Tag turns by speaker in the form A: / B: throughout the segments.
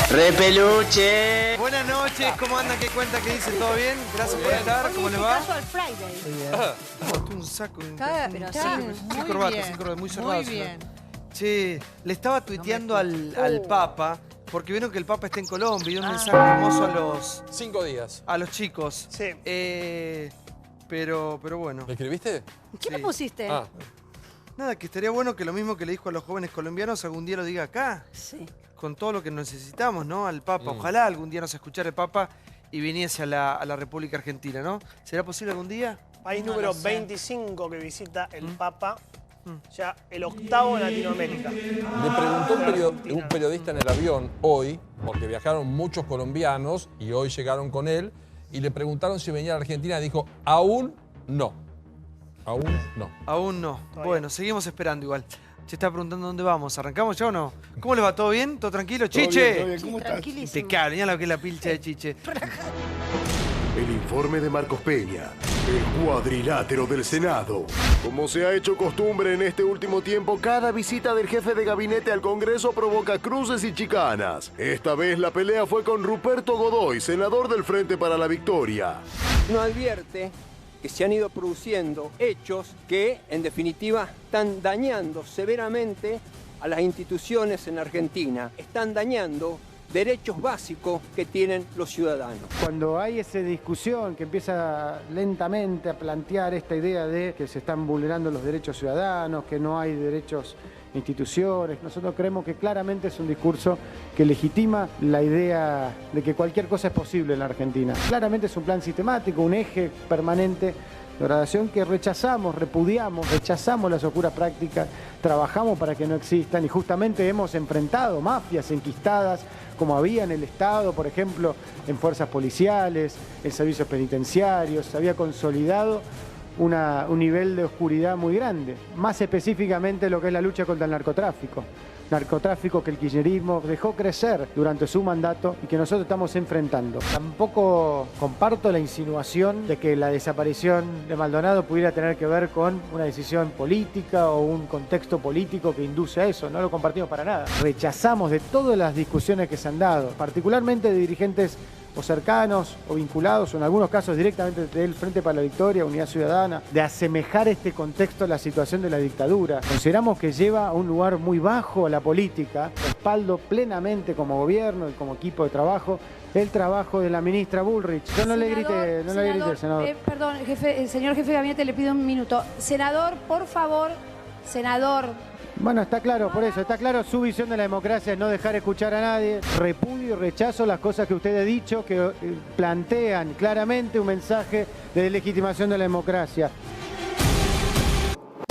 A: ¡Repeluche!
B: Buenas noches, ¿cómo andan? ¿Qué cuenta? ¿Qué dicen? ¿Todo bien? Gracias por estar, ¿cómo le va?
C: Casual Friday.
B: Un saco,
C: Pero
B: sin corbata, muy cerrado.
C: Muy bien.
B: Che, le estaba tuiteando al Papa, porque vieron que el Papa está en Colombia y dio un mensaje hermoso a los...
D: 5 días.
B: A los chicos.
E: Sí.
B: Pero bueno.
D: ¿Le escribiste?
C: ¿Qué le pusiste?
D: Ah,
B: Nada, que estaría bueno que lo mismo que le dijo a los jóvenes colombianos algún día lo diga acá.
C: Sí.
B: Con todo lo que necesitamos, ¿no? Al Papa. Ojalá algún día nos escuchara el Papa y viniese a la República Argentina, ¿no? ¿Será posible algún día?
E: País
C: No
E: número
C: lo sé.
E: 25 que visita el Papa, ya el octavo en Latinoamérica.
D: le preguntó un periodista en el avión hoy, porque viajaron muchos colombianos y hoy llegaron con él, y le preguntaron si venía a la Argentina y dijo, aún no. Aún no.
B: Aún no.
E: Todavía.
B: Bueno, seguimos esperando igual. Se está preguntando dónde vamos. ¿Arrancamos ya o no? ¿Cómo le va? ¿Todo bien? ¿Todo tranquilo? ¡Chiche!
F: Todo bien, ¿cómo estás?
C: Tranquilísimo.
B: Impecable, mira lo que es la pilcha de Chiche.
F: El informe de Marcos Peña, el cuadrilátero del Senado. Como se ha hecho costumbre en este último tiempo, cada visita del jefe de gabinete al Congreso provoca cruces y chicanas. Esta vez la pelea fue con Ruperto Godoy, senador del Frente para la Victoria.
G: Uno advierte que se han ido produciendo hechos que, en definitiva, están dañando severamente a las instituciones en Argentina, están dañando derechos básicos que tienen los ciudadanos.
H: Cuando hay esa discusión que empieza lentamente a plantear esta idea de que se están vulnerando los derechos ciudadanos, que no hay derechos instituciones, nosotros creemos que claramente es un discurso que legitima la idea de que cualquier cosa es posible en la Argentina. Claramente es un plan sistemático, un eje permanente de degradación que rechazamos, repudiamos, rechazamos las oscuras prácticas, trabajamos para que no existan y justamente hemos enfrentado mafias enquistadas como había en el Estado, por ejemplo, en fuerzas policiales, en servicios penitenciarios, se había consolidado un nivel de oscuridad muy grande, más específicamente lo que es la lucha contra el narcotráfico. Narcotráfico que el kirchnerismo dejó crecer durante su mandato y que nosotros estamos enfrentando. Tampoco comparto la insinuación de que la desaparición de Maldonado pudiera tener que ver con una decisión política o un contexto político que induce a eso, no lo compartimos para nada. Rechazamos de todas las discusiones que se han dado, particularmente de dirigentes o cercanos o vinculados, o en algunos casos directamente del Frente para la Victoria, Unidad Ciudadana, de asemejar este contexto a la situación de la dictadura. Consideramos que lleva a un lugar muy bajo a la política, respaldo plenamente como gobierno y como equipo de trabajo el trabajo de la ministra Bullrich. Yo no le grite, senador.
C: Perdón, señor jefe de gabinete, le pido un minuto. Senador, por favor, senador.
H: Bueno, está claro, por eso, está claro su visión de la democracia es no dejar escuchar a nadie. Repudio y rechazo las cosas que usted ha dicho, que plantean claramente un mensaje de deslegitimación de la democracia.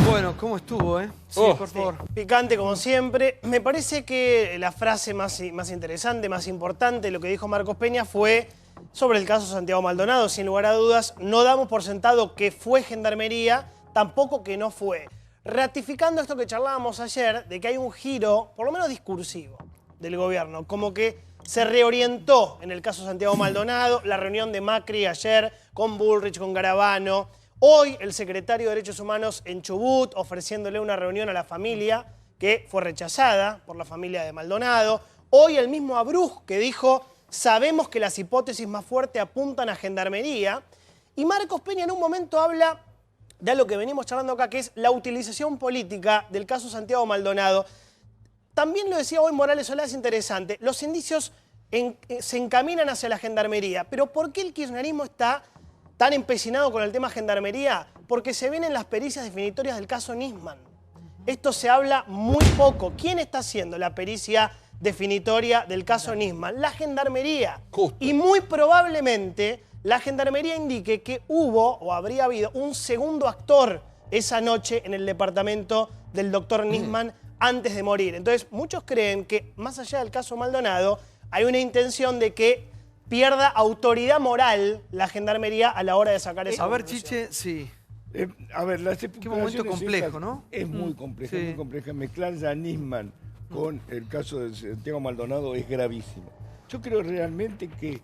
B: Bueno, ¿cómo estuvo, Sí, por favor.
E: Picante como siempre. Me parece que la frase más interesante, más importante de lo que dijo Marcos Peña fue sobre el caso Santiago Maldonado. Sin lugar a dudas, no damos por sentado que fue Gendarmería, tampoco que no fue. Ratificando esto que charlábamos ayer, de que hay un giro, por lo menos discursivo, del gobierno, como que se reorientó en el caso Santiago Maldonado, la reunión de Macri ayer con Bullrich, con Garabano, hoy el secretario de Derechos Humanos en Chubut ofreciéndole una reunión a la familia que fue rechazada por la familia de Maldonado, hoy el mismo Abruz que dijo, sabemos que las hipótesis más fuertes apuntan a Gendarmería, y Marcos Peña en un momento habla de algo que venimos charlando acá, que es la utilización política del caso Santiago Maldonado. También lo decía hoy Morales Solá, es interesante, los indicios se encaminan hacia la Gendarmería, pero ¿por qué el kirchnerismo está tan empecinado con el tema Gendarmería? Porque se vienen las pericias definitorias del caso Nisman. Esto se habla muy poco. ¿Quién está haciendo la pericia definitoria del caso Nisman? La Gendarmería.
D: Justo.
E: Y muy probablemente la Gendarmería indique que hubo o habría habido un segundo actor esa noche en el departamento del doctor Nisman antes de morir. Entonces, muchos creen que, más allá del caso Maldonado, hay una intención de que pierda autoridad moral la Gendarmería a la hora de sacar esa
B: A ver,
E: conclusión.
B: Chiche, sí.
F: A ver, las
B: Qué momento
F: especulaciones
B: complejo,
F: esas
B: ¿no?
F: Es muy compleja,
B: Sí.
F: muy compleja. Mezclar a Nisman con el caso de Santiago Maldonado es gravísimo. Yo creo realmente que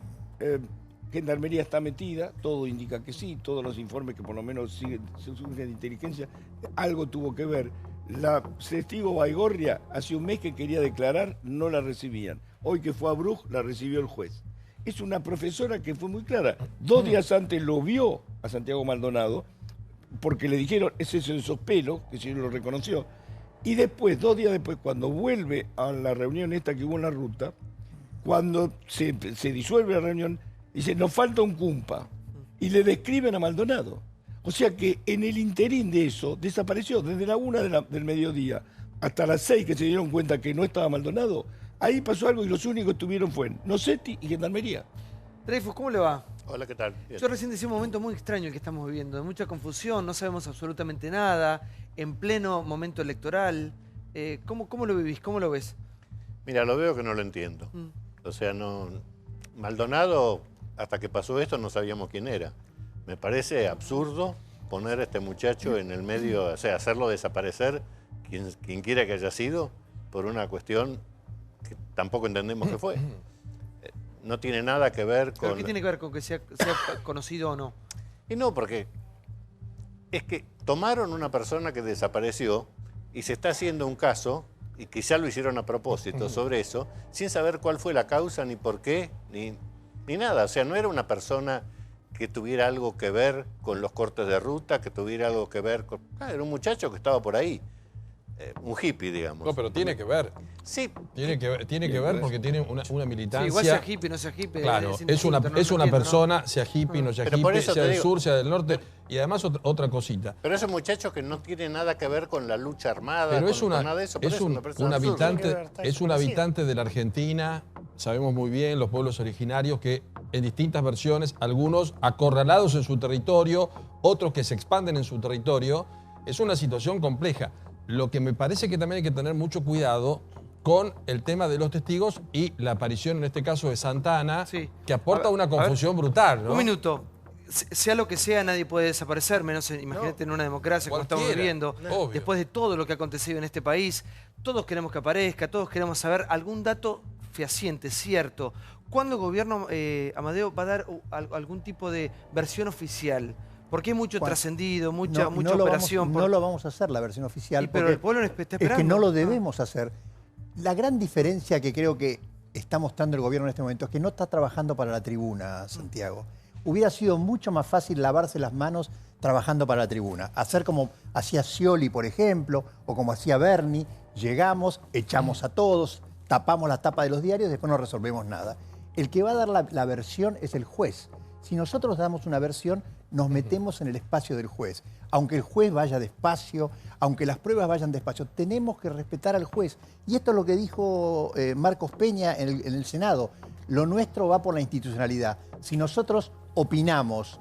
F: Gendarmería está metida, todo indica que sí, todos los informes que por lo menos surgen de inteligencia, algo tuvo que ver.
A: La testigo Baigorria, hace un mes que quería declarar, no la recibían. Hoy que fue a Bruj, la recibió el juez. Es una profesora que fue muy clara. 2 días antes lo vio a Santiago Maldonado, porque le dijeron, es eso de esos pelos, que si lo reconoció. Y después, 2 días después, cuando vuelve a la reunión esta que hubo en la ruta, cuando se disuelve la reunión, dice, nos falta un cumpa. Y le describen a Maldonado. O sea que en el interín de eso, desapareció desde la 1 del mediodía hasta las 6 que se dieron cuenta que no estaba Maldonado. Ahí pasó algo y los únicos que estuvieron fue Nocetti y Gendarmería.
B: Dreyfus, ¿cómo le va?
I: Hola, ¿qué tal? Bien.
B: Yo recién decía un momento muy extraño el que estamos viviendo, de mucha confusión, no sabemos absolutamente nada, en pleno momento electoral. ¿Cómo lo vivís? ¿Cómo lo ves?
I: Mira, lo veo que no lo entiendo. O sea, Maldonado, hasta que pasó esto, no sabíamos quién era. Me parece absurdo poner a este muchacho en el medio, o sea, hacerlo desaparecer, quien quiera que haya sido, por una cuestión que tampoco entendemos qué fue. No tiene nada que ver con...
B: ¿Pero qué tiene que ver con que sea conocido o no?
I: Y no, porque es que tomaron una persona que desapareció y se está haciendo un caso, y quizá lo hicieron a propósito sobre eso, sin saber cuál fue la causa, ni por qué, ni nada. O sea, no era una persona que tuviera algo que ver con los cortes de ruta, que tuviera algo que ver con... era un muchacho que estaba por ahí. Un hippie, digamos.
D: No, pero tiene que ver.
I: Sí.
D: Tiene que ver porque tiene una militancia.
B: Sí, igual sea hippie, no sea hippie.
D: Claro, es una persona, sea hippie, no sea hippie, sea del sur, sea del norte. Y además otra cosita.
I: Pero ese muchacho que no tiene nada que ver con la lucha armada,
D: pero
I: con nada de eso,
D: es un habitante de la Argentina, sabemos muy bien, los pueblos originarios, que en distintas versiones, algunos acorralados en su territorio, otros que se expanden en su territorio. Es una situación compleja. Lo que me parece que también hay que tener mucho cuidado con el tema de los testigos y la aparición, en este caso, de Santana, que aporta una confusión brutal, ¿no?
B: Un minuto. Sea lo que sea, nadie puede desaparecer, menos imagínate en una democracia como estamos viviendo. Después de todo lo que ha acontecido en este país, todos queremos que aparezca, todos queremos saber algún dato fehaciente, cierto. ¿Cuándo el gobierno, Amadeo, va a dar algún tipo de versión oficial? Porque hay mucho trascendido, mucha operación.
J: No lo vamos a hacer la versión oficial.
B: Pero el pueblo está esperando.
J: Es que no lo debemos hacer. La gran diferencia que creo que está mostrando el gobierno en este momento es que no está trabajando para la tribuna, Santiago. Hubiera sido mucho más fácil lavarse las manos trabajando para la tribuna. Hacer como hacía Scioli, por ejemplo, o como hacía Berni. Llegamos, echamos a todos, tapamos la tapa de los diarios y después no resolvemos nada. El que va a dar la versión es el juez. Si nosotros damos una versión, nos metemos en el espacio del juez. Aunque el juez vaya despacio, aunque las pruebas vayan despacio, tenemos que respetar al juez. Y esto es lo que dijo Marcos Peña en el Senado. Lo nuestro va por la institucionalidad. Si nosotros opinamos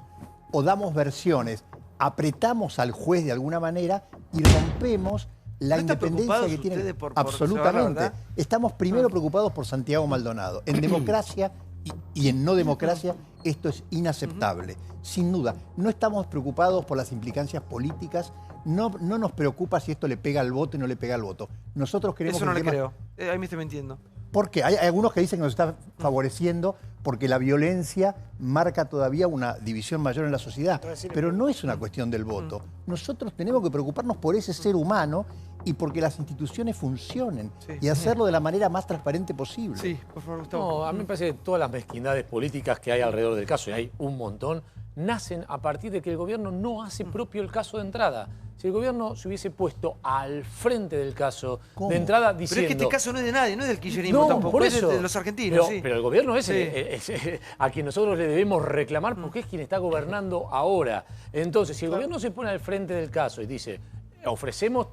J: o damos versiones, apretamos al juez de alguna manera y rompemos la independencia que tiene. Absolutamente. Estamos primero preocupados por Santiago Maldonado. En democracia y en no democracia, esto es inaceptable. Sin duda, no estamos preocupados por las implicancias políticas, no nos preocupa si esto le pega al voto y no le pega al voto. Nosotros queremos...
B: Eso no le creo, ahí me estoy mintiendo.
J: Porque hay algunos que dicen que nos está favoreciendo porque la violencia marca todavía una división mayor en la sociedad. Pero no es una cuestión del voto. Nosotros tenemos que preocuparnos por ese ser humano y porque las instituciones funcionen y hacerlo de la manera más transparente posible.
B: Sí, por favor, Gustavo.
K: No, a mí me parece que todas las mezquindades políticas que hay alrededor del caso, y hay un montón, nacen a partir de que el gobierno no hace propio el caso de entrada. Si el gobierno se hubiese puesto al frente del caso de entrada diciendo...
B: Pero es que este caso no es de nadie, no es del kirchnerismo tampoco,
K: por eso,
B: es de los argentinos.
K: Pero el gobierno es a quien nosotros le debemos reclamar porque es quien está gobernando ahora. Entonces, si el gobierno se pone al frente del caso y dice... abrimos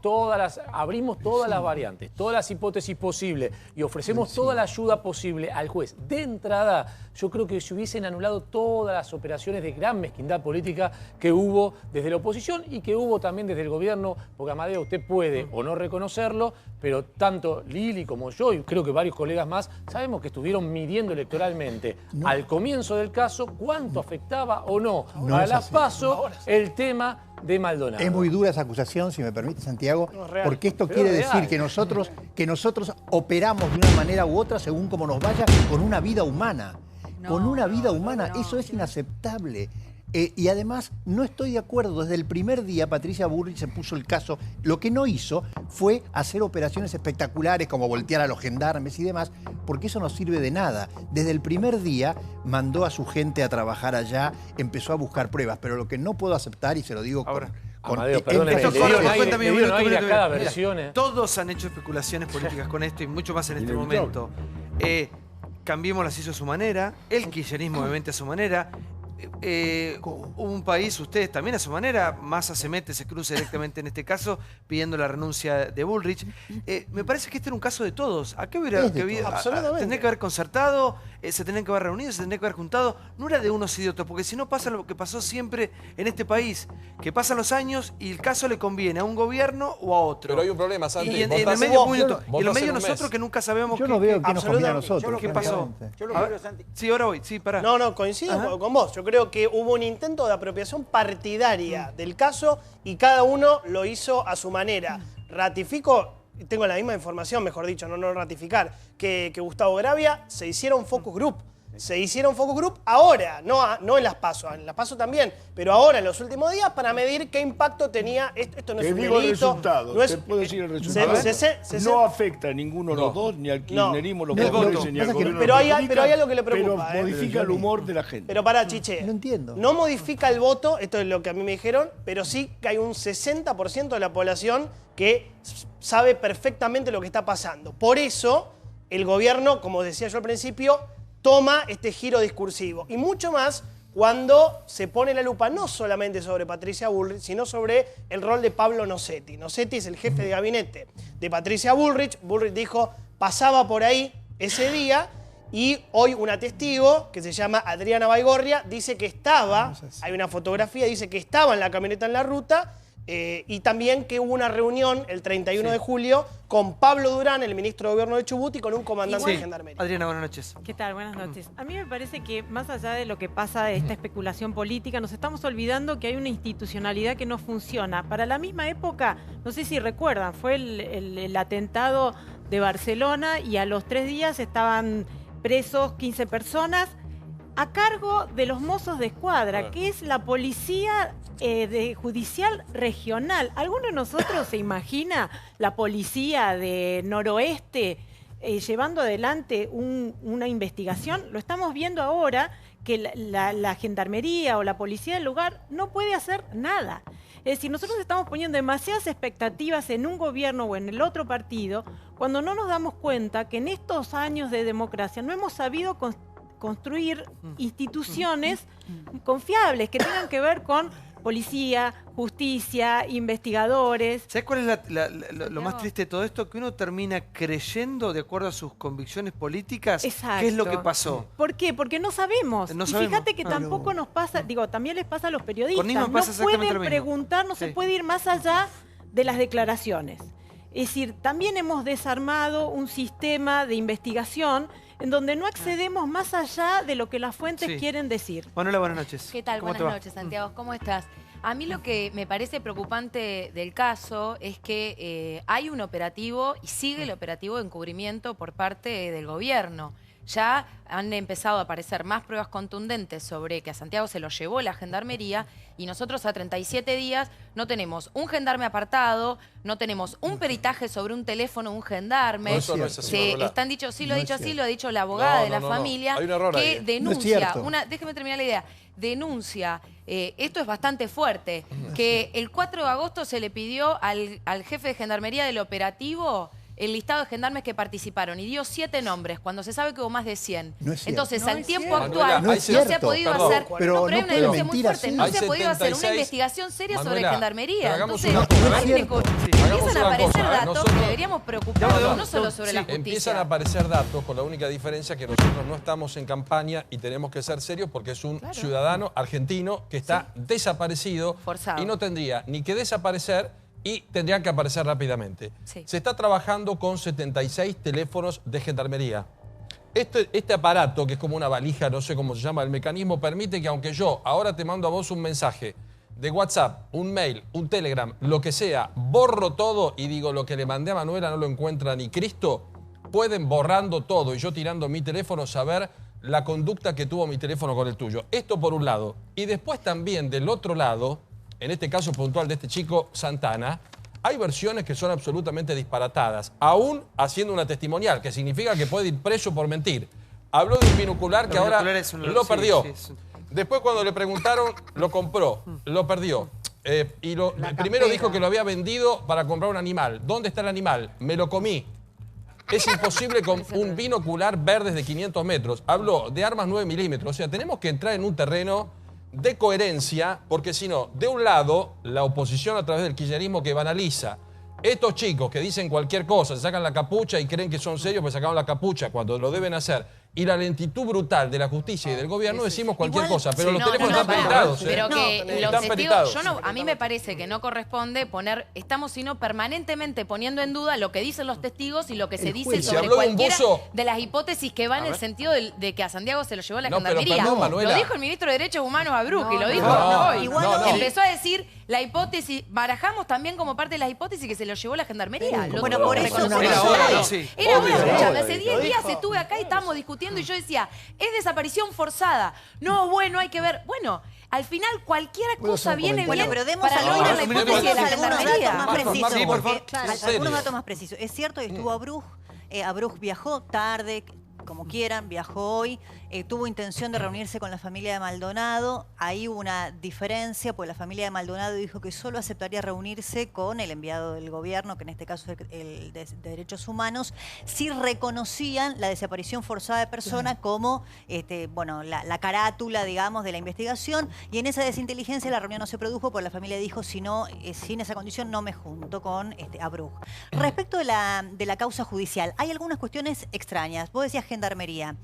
K: todas las variantes, todas las hipótesis posibles y ofrecemos toda la ayuda posible al juez. De entrada, yo creo que se hubiesen anulado todas las operaciones de gran mezquindad política que hubo desde la oposición y que hubo también desde el gobierno, porque Amadeo, usted puede o no reconocerlo, pero tanto Lili como yo y creo que varios colegas más, sabemos que estuvieron midiendo electoralmente al comienzo del caso cuánto afectaba o no a las PASO el tema de Maldonado.
J: Es muy dura esa acusación, si me permite, Santiago, porque esto quiere decir que nosotros operamos de una manera u otra según como nos vaya con una vida humana. Con una vida humana, eso es inaceptable. Y además, no estoy de acuerdo. Desde el primer día, Patricia Bullrich se puso el caso. Lo que no hizo fue hacer operaciones espectaculares como voltear a los gendarmes y demás, porque eso no sirve de nada. Desde el primer día mandó a su gente a trabajar allá, empezó a buscar pruebas, pero lo que no puedo aceptar, y se lo digo
K: Amadeo, perdóneme, cada versión.
B: Todos han hecho especulaciones políticas con esto y mucho más en este momento. Cambiemos las hizo a su manera, el kirchnerismo obviamente a su manera. Un país, ustedes también a su manera, Massa se mete, se cruza directamente en este caso, pidiendo la renuncia de Bullrich. Me parece que este era un caso de todos. ¿A qué hubiera tendría que haber concertado? ¿Se tendrían que haber reunido? ¿Se tendrían que haber juntado? No era de unos y de otros, porque si no pasa lo que pasó siempre en este país, que pasan los años y el caso le conviene a un gobierno o a otro.
D: Pero hay un problema, Santi.
B: Y en el medio nosotros que nunca sabemos
J: yo no veo qué nos conviene a nosotros.
B: ¿Qué pasó?
E: Yo lo creo, Santi.
B: Sí, ahora voy. Sí, pará.
E: No, coincido con vos. Yo creo que hubo un intento de apropiación partidaria del caso y cada uno lo hizo a su manera. Ratifico, tengo la misma información, mejor dicho, no ratificar, que Gustavo Gravia se hicieron focus group. Se hicieron focus group ahora, no en las PASO, en las PASO también, pero ahora en los últimos días para medir qué impacto tenía. Esto no es un delito.
A: El resultado,
E: no es,
A: te puedo decir el resultado. No afecta a ninguno de los dos, ni al kirchnerismo, ni al gobierno.
E: Pero hay algo que le preocupa.
A: Pero modifica el humor de la gente.
E: Pero pará, Chiche.
J: No entiendo.
E: No modifica el voto, esto es lo que a mí me dijeron, pero sí que hay un 60% de la población que sabe perfectamente lo que está pasando. Por eso, el gobierno, como decía yo al principio, toma este giro discursivo. Y mucho más cuando se pone la lupa no solamente sobre Patricia Bullrich, sino sobre el rol de Pablo Nocetti. Nocetti es el jefe de gabinete de Patricia Bullrich. Bullrich dijo, pasaba por ahí ese día, y hoy una testigo, que se llama Adriana Baigorria, dice que estaba, hay una fotografía, dice que estaba en la camioneta en la ruta, y también que hubo una reunión el 31 de julio con Pablo Durán, el ministro de Gobierno de Chubut, y con un comandante de Gendarmería.
B: Adriana, buenas noches.
L: ¿Qué tal? Buenas noches. A mí me parece que más allá de lo que pasa de esta especulación política, nos estamos olvidando que hay una institucionalidad que no funciona. Para la misma época, no sé si recuerdan, fue el atentado de Barcelona y a los 3 días estaban presos 15 personas a cargo de los mozos de escuadra, que es la policía judicial regional. ¿Alguno de nosotros se imagina la policía de Noroeste llevando adelante una investigación? Lo estamos viendo ahora, que la gendarmería o la policía del lugar no puede hacer nada. Es decir, nosotros estamos poniendo demasiadas expectativas en un gobierno o en el otro partido, cuando no nos damos cuenta que en estos años de democracia no hemos sabido construir instituciones confiables que tengan que ver con policía, justicia, investigadores.
B: ¿Sabes cuál es lo más triste de todo esto? Que uno termina creyendo, de acuerdo a sus convicciones políticas, qué es lo que pasó.
L: ¿Por qué? Porque no sabemos. Y fíjate que tampoco nos pasa, también les pasa a los periodistas. No pueden preguntar, no se puede ir más allá de las declaraciones. Es decir, también hemos desarmado un sistema de investigación en donde no accedemos más allá de lo que las fuentes quieren decir.
B: Manuela, buenas noches.
M: ¿Qué tal? Buenas noches, Santiago. ¿Cómo estás? A mí lo que me parece preocupante del caso es que hay un operativo y sigue el operativo de encubrimiento por parte del gobierno. Ya han empezado a aparecer más pruebas contundentes sobre que a Santiago se lo llevó la gendarmería y nosotros a 37 días no tenemos un gendarme apartado, no tenemos un peritaje sobre un teléfono de un gendarme.
D: No, eso no es así,
M: están dicho, sí lo ha dicho así, lo ha dicho la abogada de la familia, que denuncia, déjeme terminar la idea, denuncia, esto es bastante fuerte, que el 4 de agosto se le pidió al jefe de gendarmería del operativo el listado de gendarmes que participaron y dio 7 nombres, cuando se sabe que hubo más de 100. Entonces, al tiempo actual, no se ha podido hacer...
J: Pero
M: hay una denuncia muy fuerte. No se ha podido hacer una investigación seria sobre gendarmería. Entonces, empiezan a aparecer datos que deberíamos preocuparnos, no solo sobre la justicia.
D: Empiezan a aparecer datos con la única diferencia que nosotros no estamos en campaña y tenemos que ser serios porque es un ciudadano argentino que está desaparecido y no tendría ni que desaparecer y tendrían que aparecer rápidamente. Se está trabajando con 76 teléfonos de gendarmería. Este aparato, que es como una valija, no sé cómo se llama, el mecanismo permite que aunque yo ahora te mando a vos un mensaje de WhatsApp, un mail, un Telegram, lo que sea, borro todo y digo lo que le mandé a Manuela no lo encuentra ni Cristo, pueden borrando todo y yo tirando mi teléfono saber la conducta que tuvo mi teléfono con el tuyo. Esto por un lado. Y después también del otro lado, en este caso puntual de este chico Santana, hay versiones que son absolutamente disparatadas, aún haciendo una testimonial, que significa que puede ir preso por mentir. Habló de un binocular que ahora lo perdió. Después cuando le preguntaron, lo compró, lo perdió. Primero dijo que lo había vendido para comprar un animal. ¿Dónde está el animal? Me lo comí. Es imposible con un binocular verde de 500 metros. Habló de armas 9 milímetros. O sea, tenemos que entrar en un terreno de coherencia, porque si no, de un lado, la oposición a través del kirchnerismo que banaliza. Estos chicos que dicen cualquier cosa, se sacan la capucha y creen que son serios, pues sacaron la capucha cuando lo deben hacer. Y la lentitud brutal de la justicia y del gobierno, decimos cualquier cosa, pero los teléfonos están peritados.
M: Pero que los testigos, a mí me parece que no corresponde poner, estamos sino permanentemente poniendo en duda lo que dicen los testigos y lo que se dice sobre cualquiera de las hipótesis que van en el sentido de que a Santiago se lo llevó la gendarmería. Lo dijo el ministro de Derechos Humanos Abruz, y lo dijo hoy. Empezó a decir la hipótesis, barajamos también como parte de las hipótesis que se lo llevó la gendarmería.
N: Bueno, por eso
M: era obvio. Hace 10 días estuve acá y estábamos discutiendo y yo decía, es desaparición forzada. No, bueno, hay que ver. Bueno, al final cualquier cosa viene bien
N: pero demos
M: para no ir a la hipótesis de la gendarmería.
N: Algunos datos más precisos. Es cierto que estuvo Abruz viajó tarde, como quieran, viajó hoy, tuvo intención de reunirse con la familia de Maldonado. Ahí hubo una diferencia, pues la familia de Maldonado dijo que solo aceptaría reunirse con el enviado del gobierno, que en este caso es el de Derechos Humanos, si reconocían la desaparición forzada de personas como la carátula, digamos, de la investigación. Y en esa desinteligencia la reunión no se produjo, porque la familia dijo, si no, sin esa condición no me junto con Abruz. Respecto de la causa judicial, hay algunas cuestiones extrañas. Vos decías gendarmería.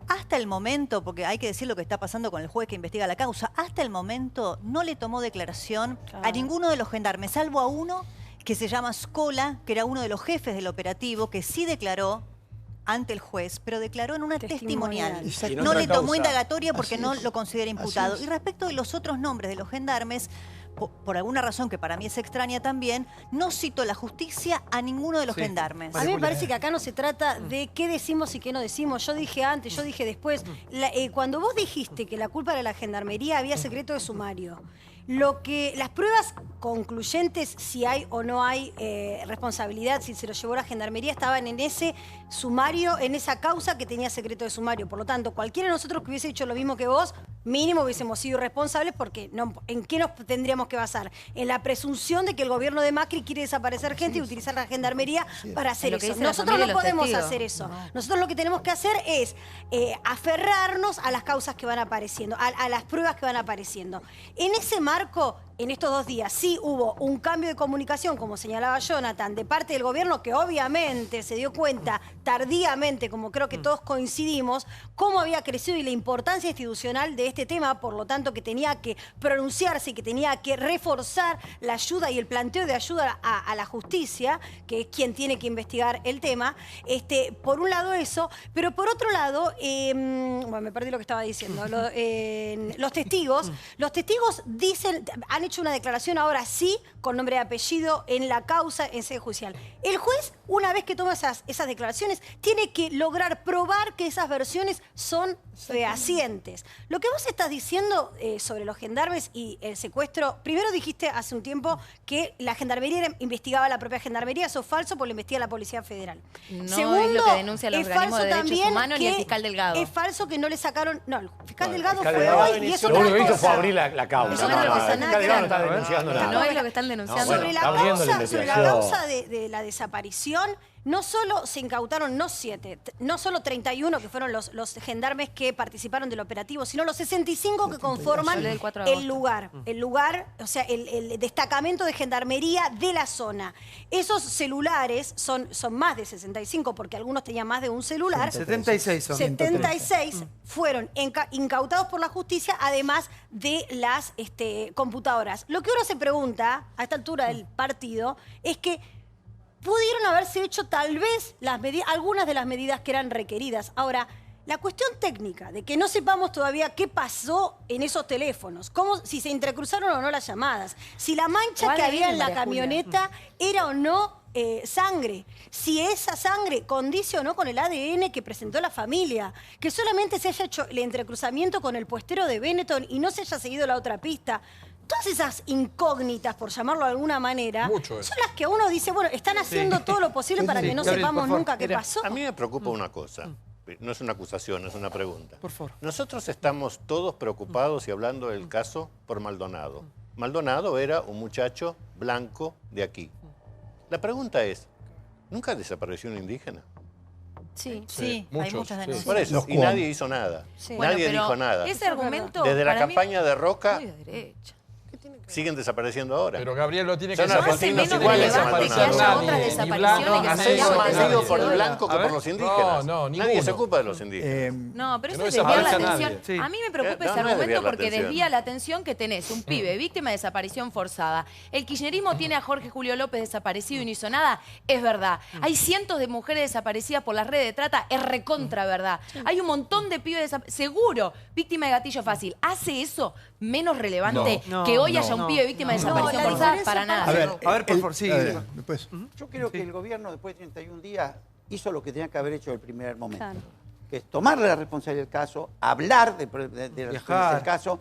N: Hasta el momento, porque hay que decir lo que está pasando con el juez que investiga la causa, hasta el momento no le tomó declaración a ninguno de los gendarmes, salvo a uno que se llama Scola, que era uno de los jefes del operativo, que sí declaró ante el juez, pero declaró en una testimonial. No le tomó indagatoria porque no lo considera imputado. Y respecto de los otros nombres de los gendarmes, por alguna razón que para mí es extraña también, no citó la justicia a ninguno de los gendarmes.
O: A mí me parece que acá no se trata de qué decimos y qué no decimos. Yo dije antes, yo dije después. Cuando vos dijiste que la culpa era la gendarmería, había secreto de sumario. Las pruebas concluyentes, si hay o no hay responsabilidad, si se lo llevó la gendarmería, estaban en ese sumario, en esa causa que tenía secreto de sumario. Por lo tanto, cualquiera de nosotros que hubiese hecho lo mismo que vos, mínimo hubiésemos sido responsables, porque ¿en qué nos tendríamos que basar? En la presunción de que el gobierno de Macri quiere desaparecer gente y utilizar la gendarmería para hacer eso. Nosotros no podemos hacer eso. Nosotros lo que tenemos que hacer es aferrarnos a las causas que van apareciendo, a las pruebas que van apareciendo. En ese marco, en estos 2 días sí hubo un cambio de comunicación, como señalaba Jonathan, de parte del gobierno, que obviamente se dio cuenta tardíamente, como creo que todos coincidimos, cómo había crecido y la importancia institucional de este tema, por lo tanto que tenía que pronunciarse y que tenía que reforzar la ayuda y el planteo de ayuda a la justicia, que es quien tiene que investigar el tema. Por un lado eso, pero por otro lado, bueno, me perdí lo que estaba diciendo, los testigos han hecho una declaración ahora sí, con nombre y apellido, en la causa en sede judicial. El juez, una vez que toma esas declaraciones, tiene que lograr probar que esas versiones son fehacientes. Lo que vos estás diciendo sobre los gendarmes y el secuestro, primero dijiste hace un tiempo que la gendarmería investigaba la propia gendarmería, eso es falso porque lo investiga la Policía Federal.
M: No segundo, es lo que denuncia el organismo de derechos humanos ni el fiscal Delgado.
O: Es falso que no le sacaron... No, el fiscal Delgado fue hoy y es otra cosa.
K: Lo único que hizo fue abrir la causa.
M: No es lo que están denunciando.
O: Sobre la causa de la desaparición, no solo se incautaron, no solo 31 que fueron los gendarmes que participaron del operativo, sino los 65 que conforman el lugar, o sea, el destacamento de gendarmería de la zona. Esos celulares son más de 65, porque algunos tenían más de un celular.
B: 76 son.
O: 76 fueron incautados por la justicia, además de las computadoras. Lo que uno se pregunta a esta altura del partido es que pudieron haberse hecho tal vez algunas de las medidas que eran requeridas. Ahora, la cuestión técnica de que no sepamos todavía qué pasó en esos teléfonos, si se entrecruzaron o no las llamadas, si la mancha que había en la camioneta era o no sangre. Si esa sangre condice o no con el ADN que presentó la familia, que solamente se haya hecho el entrecruzamiento con el puestero de Benetton y no se haya seguido la otra pista. Todas esas incógnitas, por llamarlo de alguna manera, son las que uno dice, bueno, están haciendo todo lo posible para que no sepamos nunca qué pasó.
I: A mí me preocupa una cosa. No es una acusación, es una pregunta. Por favor. Nosotros estamos todos preocupados y hablando del caso por Maldonado. Maldonado era un muchacho blanco de aquí. La pregunta es, ¿nunca desapareció un indígena?
N: Sí, hay muchas denuncias.
I: Por eso, y nadie hizo nada. Nadie dijo nada.
M: Ese argumento,
I: desde la
M: para mí,
I: campaña de Roca,
M: muy de derecha.
I: siguen desapareciendo ahora.
D: Pero Gabriel lo tiene que
I: Son
D: saber.
I: argentinos
M: Menos
I: iguales a
M: relevante que
I: Maldonado.
M: haya otras desapariciones que se
I: Hacemos
M: hayan
I: más lío por el
M: desaparecido.
I: blanco que por los indígenas.
D: No,
I: Nadie
D: ninguno.
I: se ocupa de los indígenas.
M: No, pero
D: Que
M: eso
D: no
M: es desviar la
D: desaparezca
M: atención.
D: nadie.
M: A mí me preocupa
I: No,
M: ese
I: no es
M: argumento
I: desviar la
M: porque
I: atención.
M: desvía la atención que tenés. Un pibe víctima de desaparición forzada. El kirchnerismo tiene a Jorge Julio López desaparecido y no hizo nada. Es verdad. Hay cientos de mujeres desaparecidas por las redes de trata. Es recontra verdad. Hay un montón de pibes seguro, víctima de gatillo fácil. ¿Hace eso menos relevante que hoy haya un pibe víctima de desaparición forzada? Para nada.
B: A ver, por favor, sí.
P: Yo creo que el gobierno después de 31 días hizo lo que tenía que haber hecho del primer momento. Que es tomarle la responsabilidad del caso, hablar del caso.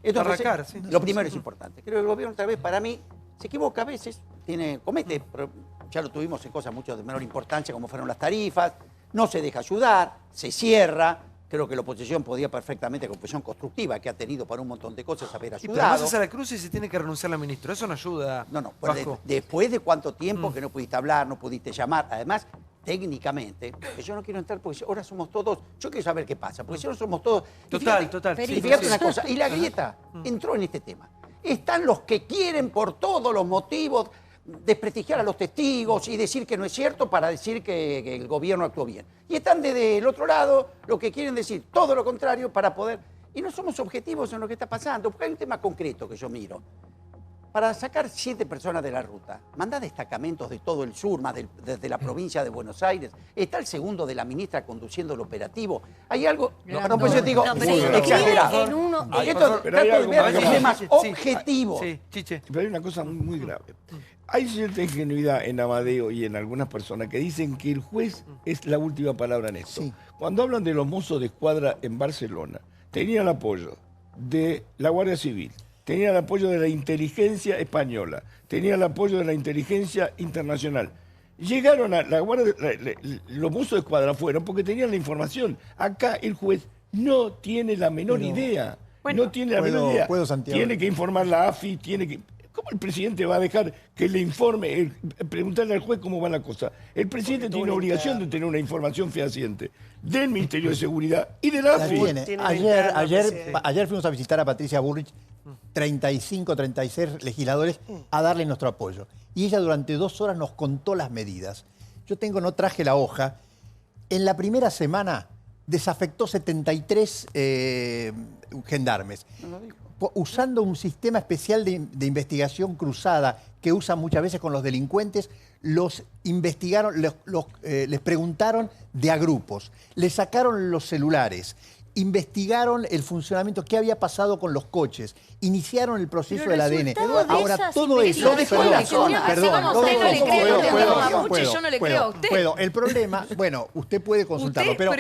P: Entonces,
B: Arrancar, sí.
P: lo primero es importante. Creo que el gobierno, tal vez, para mí, se equivoca a veces, comete, pero ya lo tuvimos en cosas mucho de menor importancia, como fueron las tarifas, no se deja ayudar, se cierra. Creo que la oposición podía perfectamente, con oposición constructiva que ha tenido para un montón de cosas, haber
B: Y
P: ayudado.
B: pero además a la cruz y se tiene que renunciar la ministra. Eso no ayuda.
P: No, pues después de cuánto tiempo que no pudiste hablar, no pudiste llamar. Además, técnicamente, que yo no quiero entrar porque ahora somos todos, yo quiero saber qué pasa, porque si no somos todos...
B: Total.
P: Y fíjate una cosa, y la grieta entró en este tema. Están los que quieren por todos los motivos desprestigiar a los testigos y decir que no es cierto para decir que el gobierno actuó bien. Y están desde el otro lado los que quieren decir todo lo contrario para poder... Y no somos objetivos en lo que está pasando, porque hay un tema concreto que yo miro. Para sacar 7 personas de la ruta, mandá destacamentos de todo el sur, más desde la provincia de Buenos Aires. Está el segundo de la ministra conduciendo el operativo. Hay algo... pues yo digo, exagerado. Esto trato de ver temas objetivos.
A: Pero hay una cosa muy grave. Hay cierta ingenuidad en Amadeo y en algunas personas que dicen que el juez es la última palabra en esto. Cuando hablan de los mozos de escuadra en Barcelona, tenían el apoyo de la Guardia Civil, tenían el apoyo de la inteligencia española, tenían el apoyo de la inteligencia internacional. Llegaron a la Guardia, los mozos de escuadra fueron porque tenían la información. Acá el juez no tiene la menor idea. No tiene la menor idea. Tiene que informar la AFI, tiene que... ¿Cómo el presidente va a dejar que le informe, preguntarle al juez cómo va la cosa? El presidente tiene obligación de tener una información fehaciente del Ministerio de Seguridad y de la AFI.
J: Ayer fuimos a visitar a Patricia Bullrich, 35, 36 legisladores, a darle nuestro apoyo. Y ella durante 2 horas nos contó las medidas. No traje la hoja. En la primera semana desafectó 73 gendarmes. Usando un sistema especial de investigación cruzada que usan muchas veces con los delincuentes, los investigaron, les preguntaron de a grupos, les sacaron los celulares, investigaron el funcionamiento, qué había pasado con los coches, iniciaron el proceso del ADN. Ahora todo eso...
M: Yo no le creo a usted.
J: El problema, usted puede consultarlo, pero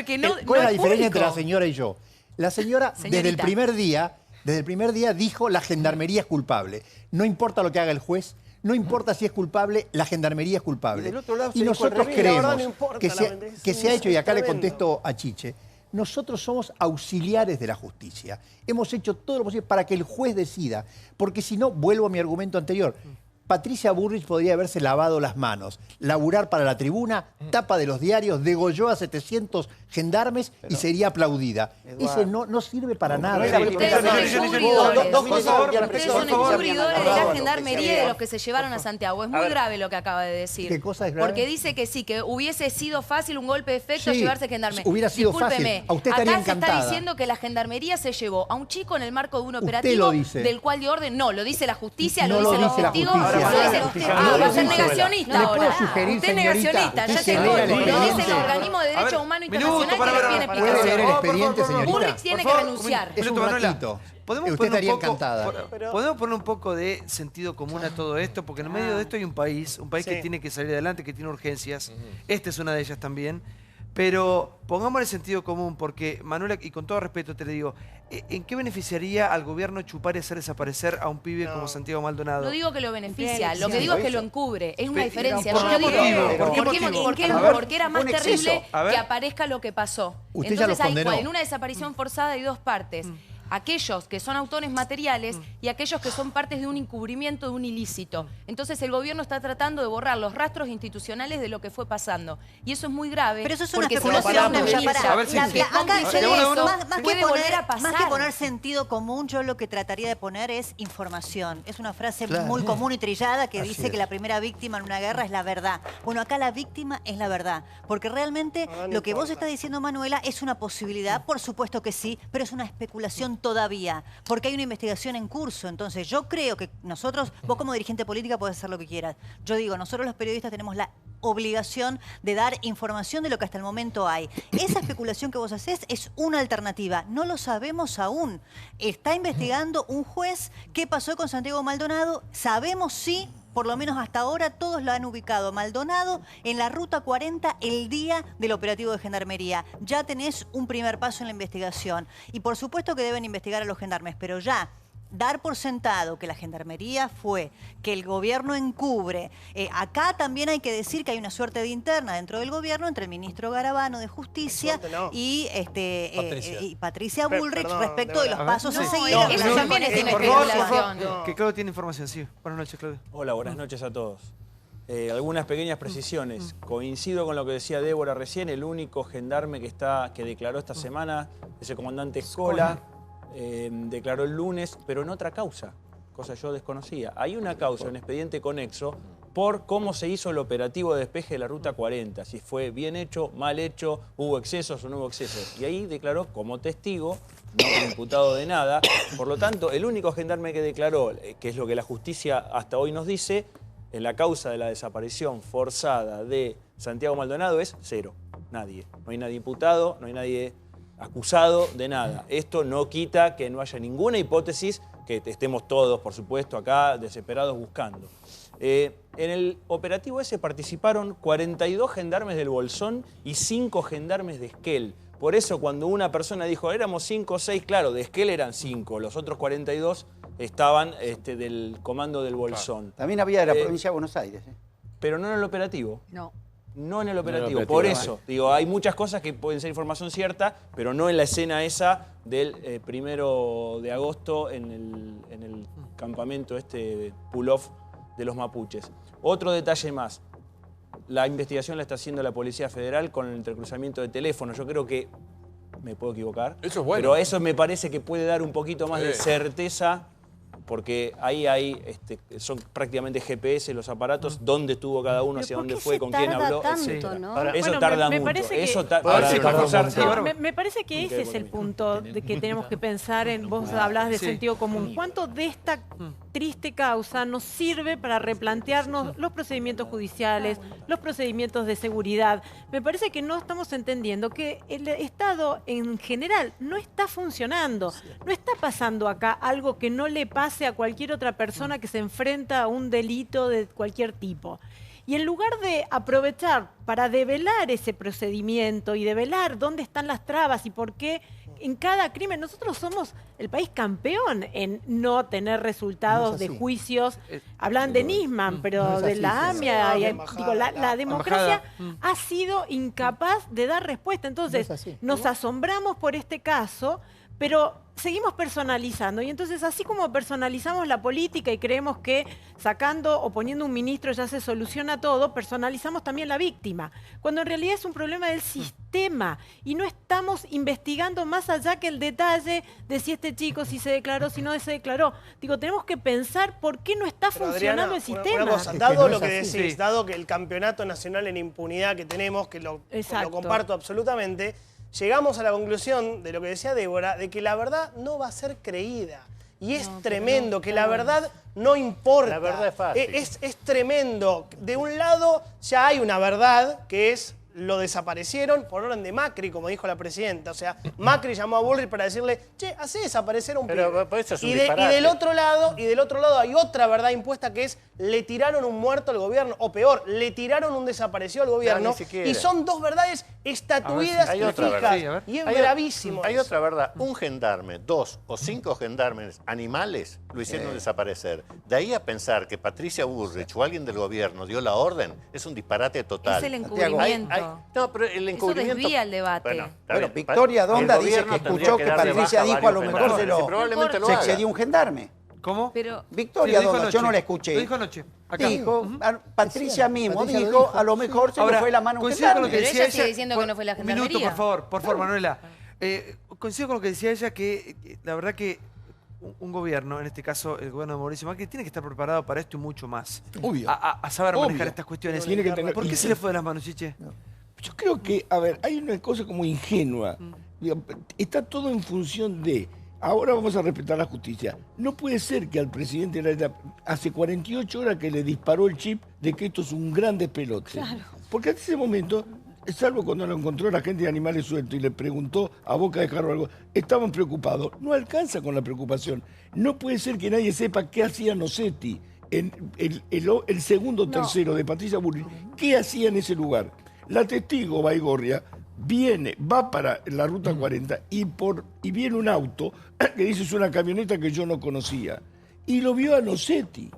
J: ¿cuál es la diferencia entre la señora y yo? La señora, desde el primer día dijo la gendarmería es culpable. No importa lo que haga el juez, no importa si es culpable, la gendarmería es culpable. Y nosotros creemos que se ha hecho, y acá le contesto a Chiche, nosotros somos auxiliares de la justicia. Hemos hecho todo lo posible para que el juez decida, porque si no, vuelvo a mi argumento anterior, Patricia Bullrich podría haberse lavado las manos, laburar para la tribuna, tapa de los diarios, degolló a 700 gendarmes y sería aplaudida. Ese no sirve para nada.
M: Ustedes son encubridores de la gendarmería y de los que se llevaron a Santiago. Es muy grave lo que acaba de decir.
J: ¿Qué cosa es grave?
M: Porque dice que sí, que hubiese sido fácil un golpe de efecto llevarse gendarme.
J: Hubiera sido fácil. A usted estaría
M: acá
J: encantada.
M: se está diciendo que la gendarmería se llevó a un chico en el marco de un operativo del cual dio orden. No, lo dice la justicia, lo dicen los testigos. va a ser negacionista ahora.
J: ¿Le puedo sugerir,
M: Usted es
J: señorita?
M: negacionista, ya
J: Usted
M: se
J: lea el
M: lo
J: expediente.
M: dice el Organismo de Derechos Humanos Internacional que no tiene
J: ¿Puede leer
M: explicación.
J: el expediente, señorita?
M: Bullrich tiene que renunciar.
J: Es un ratito.
B: ¿Podemos
J: Usted
B: poner
J: estaría
B: un poco,
J: encantada.
B: ¿Podemos poner un poco de sentido común a todo esto? Porque en medio de esto hay un país
E: Sí.
B: que tiene que salir adelante, que tiene urgencias. Esta es una de ellas también. Pero pongámosle sentido común, porque, Manuela, y con todo respeto te le digo, ¿en qué beneficiaría al gobierno chupar y hacer desaparecer a un pibe como Santiago Maldonado?
M: No digo que lo beneficia, lo que digo es que lo encubre. Es una diferencia.
B: ¿Por qué motivo?
M: Porque era más terrible que aparezca lo que pasó.
J: Usted ya los condenó.
M: En una desaparición forzada hay dos partes. Aquellos que son autores materiales y aquellos que son partes de un encubrimiento de un ilícito. Entonces el gobierno está tratando de borrar los rastros institucionales de lo que fue pasando. Y eso es muy grave.
N: Pero eso es una
M: porque
N: especulación tuya, pará.
M: puede volver a pasar.
N: Más que poner sentido común, yo lo que trataría de poner es información. Es una frase muy común y trillada que dice que la primera víctima en una guerra es la verdad. Bueno, acá la víctima es la verdad. Porque realmente lo que vos estás diciendo, Manuela, es una posibilidad. Por supuesto que sí, pero es una especulación todavía. Porque hay una investigación en curso. Entonces yo creo que nosotros, vos como dirigente política podés hacer lo que quieras. Yo digo, nosotros los periodistas tenemos la obligación de dar información de lo que hasta el momento hay. Esa especulación que vos hacés es una alternativa. No lo sabemos aún. Está investigando un juez qué pasó con Santiago Maldonado. Sabemos sí, por lo menos hasta ahora, todos lo han ubicado Maldonado en la Ruta 40 el día del operativo de Gendarmería. Ya tenés un primer paso en la investigación. Y por supuesto que deben investigar a los gendarmes, pero ya dar por sentado que la Gendarmería fue, que el gobierno encubre. Acá también hay que decir que hay una suerte de interna dentro del gobierno entre el ministro Garabano de Justicia y Patricia Bullrich respecto de los pasos a seguir.
M: Eso también es una especulación.
B: Que Claudio tiene información, sí. Buenas noches, Claudio.
Q: Hola, buenas noches a todos. Algunas pequeñas precisiones. Coincido con lo que decía Débora recién. El único gendarme que declaró esta semana es el comandante Escola. Declaró el lunes, pero en otra causa, cosa yo desconocía. Hay una causa, un expediente conexo, por cómo se hizo el operativo de despeje de la Ruta 40, si fue bien hecho, mal hecho, hubo excesos o no hubo excesos. Y ahí declaró como testigo, no como imputado de nada. Por lo tanto, el único gendarme que declaró, que es lo que la justicia hasta hoy nos dice, en la causa de la desaparición forzada de Santiago Maldonado es cero. Nadie. No hay nadie imputado, no hay nadie acusado de nada. Esto no quita que no haya ninguna hipótesis, que estemos todos, por supuesto, acá desesperados buscando. En el operativo ese participaron 42 gendarmes del Bolsón y 5 gendarmes de Esquel. Por eso cuando una persona dijo, éramos 5 o 6, claro, de Esquel eran 5, los otros 42 estaban del comando del Bolsón.
P: También había de la provincia de Buenos Aires.
Q: Pero no en el operativo. No en el operativo.
I: No
Q: Por eso, digo, hay muchas cosas que pueden ser información cierta, pero no en la escena esa del 1 de agosto en el campamento pull-off de los mapuches. Otro detalle más. La investigación la está haciendo la Policía Federal con el entrecruzamiento de teléfonos. Yo creo que, me puedo equivocar,
D: eso es bueno.
Q: Pero eso me parece que puede dar un poquito más de certeza, porque ahí hay, son prácticamente GPS los aparatos, dónde estuvo cada uno, hacia dónde fue, con quién habló, etc. Eso tarda mucho.
L: Me parece que ese es el punto de que tenemos que pensar en, vos hablás de sentido común. ¿Cuánto de esta triste causa nos sirve para replantearnos los procedimientos judiciales, los procedimientos de seguridad? Me parece que no estamos entendiendo que el Estado en general no está funcionando. No está pasando acá algo que no le pase a cualquier otra persona que se enfrenta a un delito de cualquier tipo. Y en lugar de aprovechar para develar ese procedimiento y develar dónde están las trabas y por qué en cada crimen, nosotros somos el país campeón en no tener resultados de juicios. Hablan de Nisman, pero de la AMIA, la democracia ha sido incapaz de dar respuesta. Entonces, nos asombramos por este caso, pero seguimos personalizando. Y entonces, así como personalizamos la política y creemos que sacando o poniendo un ministro ya se soluciona todo, personalizamos también la víctima. Cuando en realidad es un problema del sistema y no estamos investigando más allá que el detalle de si este chico, si se declaró, si no se declaró. Digo, tenemos que pensar por qué no está funcionando el sistema.
E: Una cosa, dado lo que decís, dado que el campeonato nacional en impunidad que tenemos, que lo comparto absolutamente, llegamos a la conclusión de lo que decía Débora, de que la verdad no va a ser creída. Y es tremendo que la verdad no importa.
I: La verdad es fácil.
E: Es tremendo. De un lado ya hay una verdad que es lo desaparecieron por orden de Macri, como dijo la presidenta. O sea, Macri llamó a Bullrich para decirle, che, hacé desaparecer a un pibe.
I: Pero eso es un
E: y
I: disparate.
E: del otro lado hay otra verdad impuesta que es, le tiraron un muerto al gobierno, o peor, le tiraron un desaparecido al gobierno. Y son dos verdades estatuidas y fijas. Y es gravísimo.
I: Hay otra verdad. Un gendarme, 2 o 5 gendarmes animales lo hicieron desaparecer. De ahí a pensar que Patricia Bullrich o alguien del gobierno dio la orden, es un disparate total.
M: Es el encubrimiento.
I: No, pero el encubrimiento...
M: Eso desvía el debate.
P: Bueno, Victoria Donda dice que escuchó que Patricia dijo a lo mejor se excedió un gendarme.
B: ¿Cómo?
M: Pero
P: Victoria Donda, yo no la escuché.
B: Lo dijo anoche. Acá.
P: Dijo, Patricia mismo dijo, a lo mejor se le fue la mano a un gendarme.
M: Pero ella sigue diciendo que no fue la gendarmería.
B: Un minuto, por favor, Manuela. Coincido con lo que decía ella, que la verdad que un gobierno, en este caso el gobierno de Mauricio Macri, tiene que estar preparado para esto y mucho más.
A: Obvio.
B: A saber manejar estas cuestiones.
A: Tiene que tener...
B: ¿Por qué se le fue de las manos, Chiche?
A: No. Yo creo que, a ver, hay una cosa como ingenua. Está todo en función de... Ahora vamos a respetar la justicia. No puede ser que al presidente hace 48 horas que le disparó el chip de que esto es un gran despelote.
C: Claro.
A: Porque hasta ese momento, salvo cuando lo encontró la gente de Animales Sueltos y le preguntó a boca de jarro algo, estaban preocupados. No alcanza con la preocupación. No puede ser que nadie sepa qué hacía Nocetti, el segundo o tercero de Patricia Bullrich. ¿Qué hacía en ese lugar? La testigo Baigorria va para la ruta 40 y viene un auto que dice es una camioneta que yo no conocía. Y lo vio a Nocetti.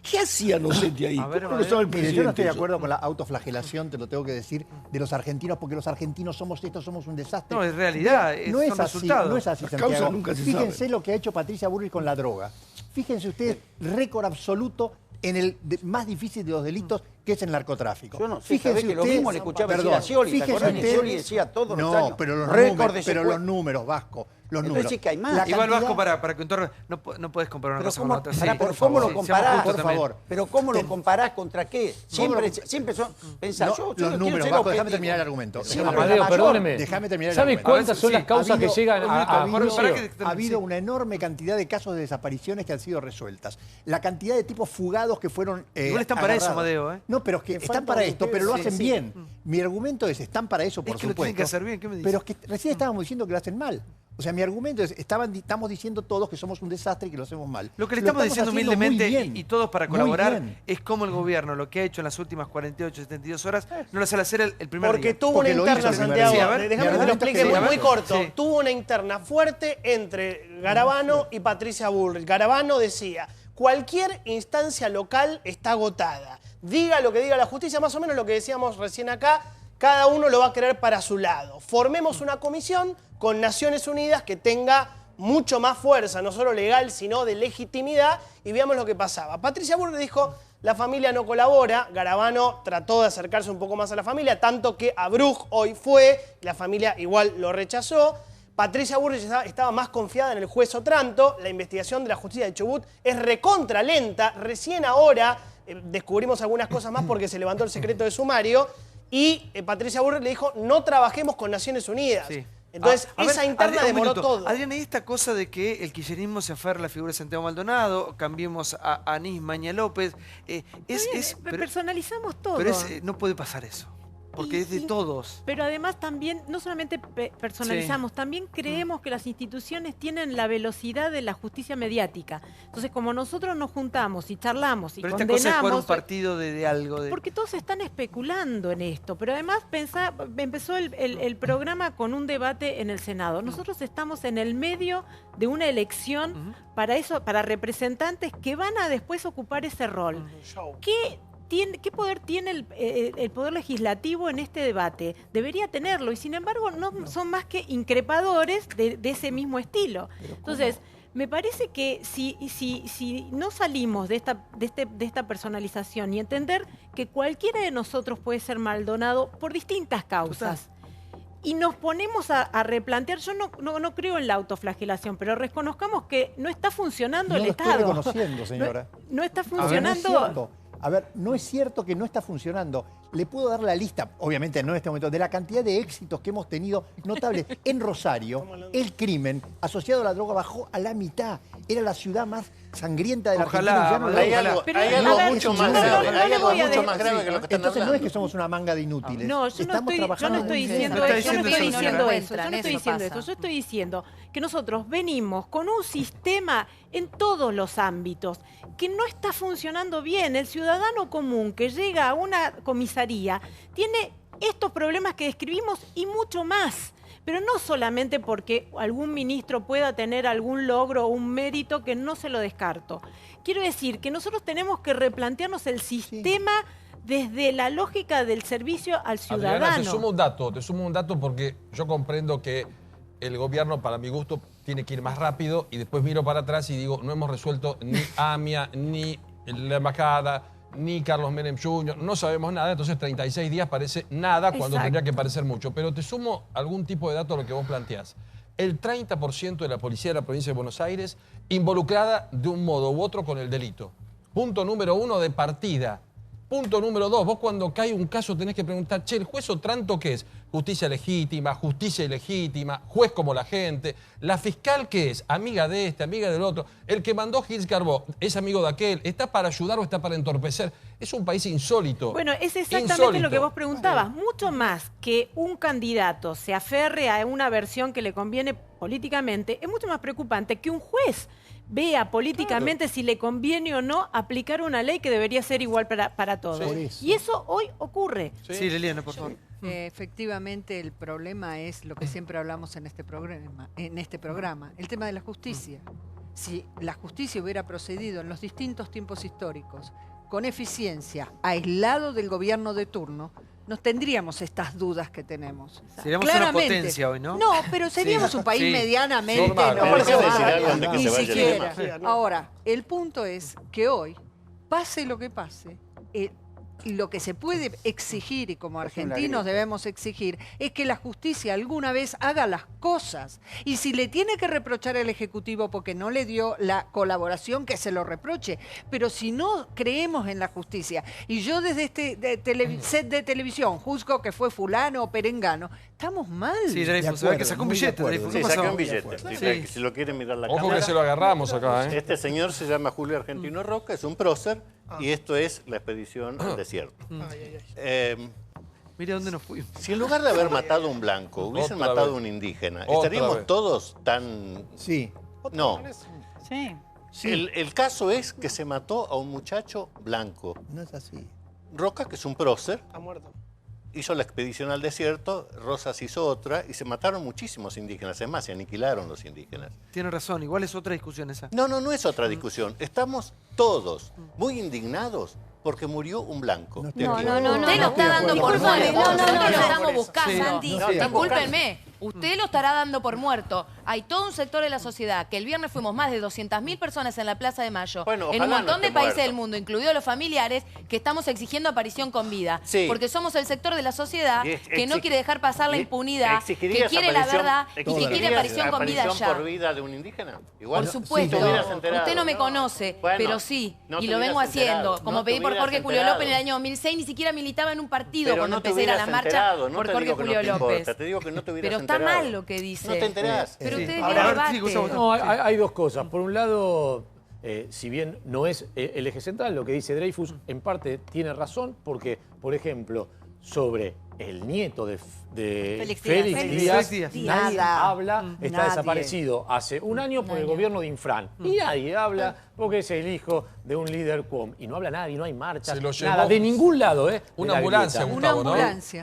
A: ¿Qué hacía Nocetti ahí? ¿Cómo lo sabe el presidente?
J: Yo no estoy de acuerdo con la autoflagelación, te lo tengo que decir, de los argentinos, porque los argentinos somos un desastre.
B: No, es realidad,
J: no es así,
B: resultados.
J: no es así,
A: Las
J: Santiago.
A: causas nunca se
J: Fíjense
A: saben.
J: lo que ha hecho Patricia Bullrich con la droga. Fíjense ustedes, récord absoluto en el más difícil de los delitos, que es el narcotráfico.
P: Yo no sé, fíjense que lo mismo le escuchaba decir a Scioli, ¿te acordás que Scioli decía todos los años?
J: No, pero los números, Vasco, los números.
P: Sí que hay más.
B: Igual, Vasco, para que no puedes comparar una cosa con la otra.
P: ¿Cómo lo comparás? Por favor. Pero ¿cómo lo comparás contra qué? Siempre son... Pensá,
J: los números, Vasco, déjame terminar el argumento.
K: Amadeo, perdóneme.
J: Déjame terminar el
K: ¿Sabe
J: argumento.
K: cuántas son las causas que llegan a juicio?
J: Ha habido una enorme cantidad de casos de desapariciones que han sido resueltas. La cantidad de tipos fugados que fueron
B: Igual están para eso, Amadeo, ¿eh?
J: No, pero es que están para esto, pero lo hacen bien. Mi argumento es, están para eso, por
B: supuesto. Es que lo tienen que hacer bien, ¿qué me dices?
J: Pero es que recién estábamos diciendo que lo hacen mal. O sea, mi argumento es, estamos diciendo todos que somos un desastre y que lo hacemos mal.
B: Lo que le estamos diciendo humildemente, y todos para colaborar, es cómo el gobierno, lo que ha hecho en las últimas 48, 72 horas, no lo sale hacer el primer
E: Porque
B: día.
E: tuvo una interna, Santiago. Déjame que te lo explique muy corto.
B: Sí.
E: Tuvo una interna fuerte entre Garabano y Patricia Bullrich. Garabano decía, cualquier instancia local está agotada. Diga lo que diga la justicia, más o menos lo que decíamos recién acá, cada uno lo va a querer para su lado. Formemos una comisión con Naciones Unidas que tenga mucho más fuerza, no solo legal, sino de legitimidad, y veamos lo que pasaba. Patricia Bullrich dijo, la familia no colabora, Garabano trató de acercarse un poco más a la familia, tanto que Abruj hoy fue, la familia igual lo rechazó. Patricia Bullrich estaba más confiada en el juez Otranto, la investigación de la justicia de Chubut es recontra lenta, recién ahora descubrimos algunas cosas más porque se levantó el secreto de sumario, y Patricia Bullrich le dijo, no trabajemos con Naciones Unidas.
B: Sí.
E: Entonces, esa interna demoró todo.
B: Adrián, ¿y esta cosa de que el kirchnerismo se aferra a la figura de Santiago Maldonado, cambiemos a Anís Maña López?
L: Personalizamos todo.
B: Pero no puede pasar eso. Porque es de todos.
L: Pero además también, no solamente personalizamos, también creemos que las instituciones tienen la velocidad de la justicia mediática. Entonces, como nosotros nos juntamos y charlamos y condenamos...
B: Pero esta cosa es jugar un partido de algo.
L: Porque todos están especulando en esto. Pero además empezó el programa con un debate en el Senado. Nosotros estamos en el medio de una elección para representantes que van a después ocupar ese rol. ¿Qué poder tiene el Poder Legislativo en este debate? Debería tenerlo, y sin embargo no son más que increpadores de ese mismo estilo. Entonces, me parece que si no salimos de esta personalización y entender que cualquiera de nosotros puede ser Maldonado por distintas causas, y nos ponemos a replantear, yo no creo en la autoflagelación, pero reconozcamos que no está funcionando el Estado.
J: No lo estoy reconociendo, señora.
L: No está funcionando.
J: A ver, no es cierto que no está funcionando. Le puedo dar la lista, obviamente no en este momento, de la cantidad de éxitos que hemos tenido notables. En Rosario, el crimen asociado a la droga bajó a la mitad. Era la ciudad más sangrienta de la Argentina. Ya no
I: hay algo mucho más grave. Hay algo mucho más grave que lo que están
J: Entonces
I: hablando.
J: no es que somos una manga de inútiles.
L: No, yo no estoy diciendo eso. Yo estoy diciendo que nosotros venimos con un sistema en todos los ámbitos que no está funcionando bien. El ciudadano común que llega a una comisaría tiene estos problemas que describimos y mucho más. Pero no solamente porque algún ministro pueda tener algún logro o un mérito, que no se lo descarto. Quiero decir que nosotros tenemos que replantearnos el sistema desde la lógica del servicio al ciudadano.
D: Adriana, te sumo un dato porque yo comprendo que el gobierno, para mi gusto, tiene que ir más rápido y después miro para atrás y digo, no hemos resuelto ni AMIA, ni la embajada, ni Carlos Menem Jr., no sabemos nada, entonces 36 días parece nada cuando tendría que parecer mucho. Pero te sumo algún tipo de dato a lo que vos planteás. El 30% de la policía de la provincia de Buenos Aires involucrada de un modo u otro con el delito. Punto número 1 de partida. Punto número 2, vos cuando cae un caso tenés que preguntar, che, ¿el juez Otranto qué es? Justicia legítima, justicia ilegítima, juez como la gente. La fiscal ¿qué es? Amiga de este, amiga del otro. El que mandó Gils Carbó es amigo de aquel. ¿Está para ayudar o está para entorpecer? Es un país insólito.
L: Bueno, es exactamente lo que vos preguntabas. Mucho más que un candidato se aferre a una versión que le conviene políticamente, es mucho más preocupante que un juez vea políticamente si le conviene o no aplicar una ley que debería ser igual para todos. Y eso hoy ocurre.
B: Sí, Liliana, por favor.
R: Efectivamente, el problema es lo que siempre hablamos en este programa, el tema de la justicia. Si la justicia hubiera procedido en los distintos tiempos históricos con eficiencia, aislado del gobierno de turno, no tendríamos estas dudas que tenemos.
B: Seríamos una potencia hoy, ¿no?
R: No, pero seríamos un país medianamente
I: normal.
R: Ni siquiera. Ahora, el punto es que hoy, pase lo que pase, lo que se puede exigir, y como argentinos debemos exigir, es que la justicia alguna vez haga las cosas. Y si le tiene que reprochar al Ejecutivo porque no le dio la colaboración, que se lo reproche. Pero si no creemos en la justicia, y yo desde este set de televisión juzgo que fue fulano o perengano, estamos mal.
B: Sí, Dreyfus, se ve que sacó un billete.
I: Sí, sacó un billete. Si lo quieren mirar la cámara.
D: Ojo que se lo agarramos acá, ¿eh?
I: Este señor se llama Julio Argentino Roca, es un prócer, y esto es la expedición al desierto.
B: Mira dónde nos fuimos.
I: Si en lugar de haber matado a un blanco, hubiesen matado a un indígena, ¿estaríamos todos tan...?
J: Sí.
I: No.
O: Sí.
I: El caso es que se mató a un muchacho blanco.
J: No es así.
I: Roca, que es un prócer,
E: Está muerto.
I: hizo la expedición al desierto, Rosas hizo otra, y se mataron muchísimos indígenas. Es más, se aniquilaron los indígenas.
B: Tiene razón, igual es otra discusión esa.
I: No es otra discusión. Estamos todos muy indignados porque murió un blanco.
M: Usted lo está dando por muerto. Nosotros lo estamos buscando. Discúlpenme. Usted lo estará dando por muerto. Hay todo un sector de la sociedad que el viernes fuimos más de 200.000 personas en la Plaza de Mayo, en un montón de países del mundo, incluidos los familiares, que estamos exigiendo aparición con vida.
I: Sí.
M: Porque somos el sector de la sociedad que no quiere dejar pasar la impunidad, que quiere la verdad y que quiere aparición con vida ya.
I: ¿Por vida de un indígena? Igual,
M: Por supuesto. Usted no me conoce, pero sí, y lo vengo haciendo. Como pedí por Jorge Julio López en el año 2006, ni siquiera militaba en un partido cuando empecé a ir a la marcha por Jorge Julio López.
I: Te digo que no te hubieras
M: Pero está mal lo que dice.
I: No te enterás.
M: Pero ustedes
K: No, hay dos cosas. Por un lado, si bien no es el eje central, lo que dice Dreyfus en parte tiene razón, porque, por ejemplo, sobre el nieto de Félix Díaz, nadie habla, está desaparecido hace un año por el gobierno de Infran. Y nadie habla porque es el hijo de un líder QOM. Y no habla nadie, no hay marchas, nada, de ningún lado.
D: Una ambulancia, Gustavo, ¿no?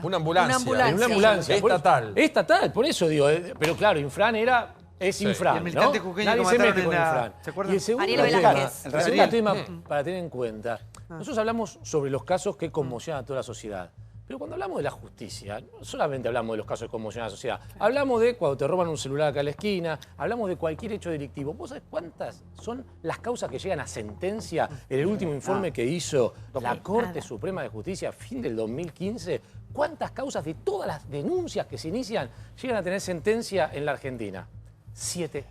D: Una ambulancia. Estatal.
K: Estatal, por eso digo. Pero claro, Infran es Infran,
B: y el militante jujeño
K: nadie
B: que
K: se mete
B: mataron
K: con Infran.
B: ¿se acuerdan?
K: Y el segundo tema para tener en cuenta. Nosotros hablamos sobre los casos que conmocionan a toda la sociedad. Pero cuando hablamos de la justicia, no solamente hablamos de los casos que conmocionan a la sociedad, hablamos de cuando te roban un celular acá a la esquina, hablamos de cualquier hecho delictivo. ¿Vos sabés cuántas son las causas que llegan a sentencia en el último informe que hizo la Corte Suprema de Justicia a fin del 2015? ¿Cuántas causas de todas las denuncias que se inician llegan a tener sentencia en la Argentina? 7%.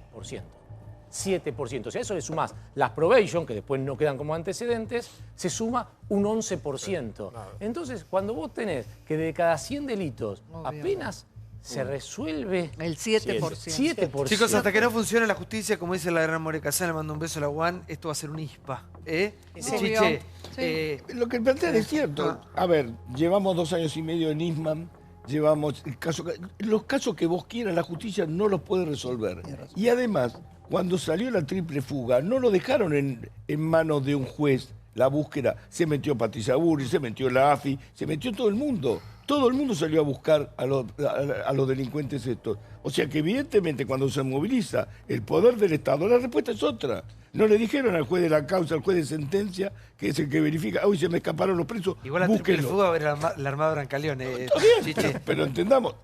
K: 7%. O sea, a eso le sumás las probation, que después no quedan como antecedentes, se suma un 11%. Entonces, cuando vos tenés que de cada 100 delitos apenas se resuelve
R: el 7%.
K: 7%.
B: Chicos, hasta que no funcione la justicia, como dice la gran More Casal, le mando un beso a la UAN, esto va a ser un ISPA. Chiche,
A: lo que plantean es cierto. A ver, llevamos 2 años y medio en Nisman, llevamos los casos que vos quieras, la justicia no los puede resolver. Y además, cuando salió la triple fuga, no lo dejaron en manos de un juez la búsqueda. Se metió Patricia Burri, se metió la AFI, se metió todo el mundo. Todo el mundo salió a buscar a los delincuentes estos. O sea que evidentemente cuando se moviliza el poder del Estado, la respuesta es otra. No le dijeron al juez de la causa, al juez de sentencia, que es el que verifica, hoy se me escaparon los presos,
B: igual la triple fuga era la Armada Brancaleón.
A: Pero entendamos,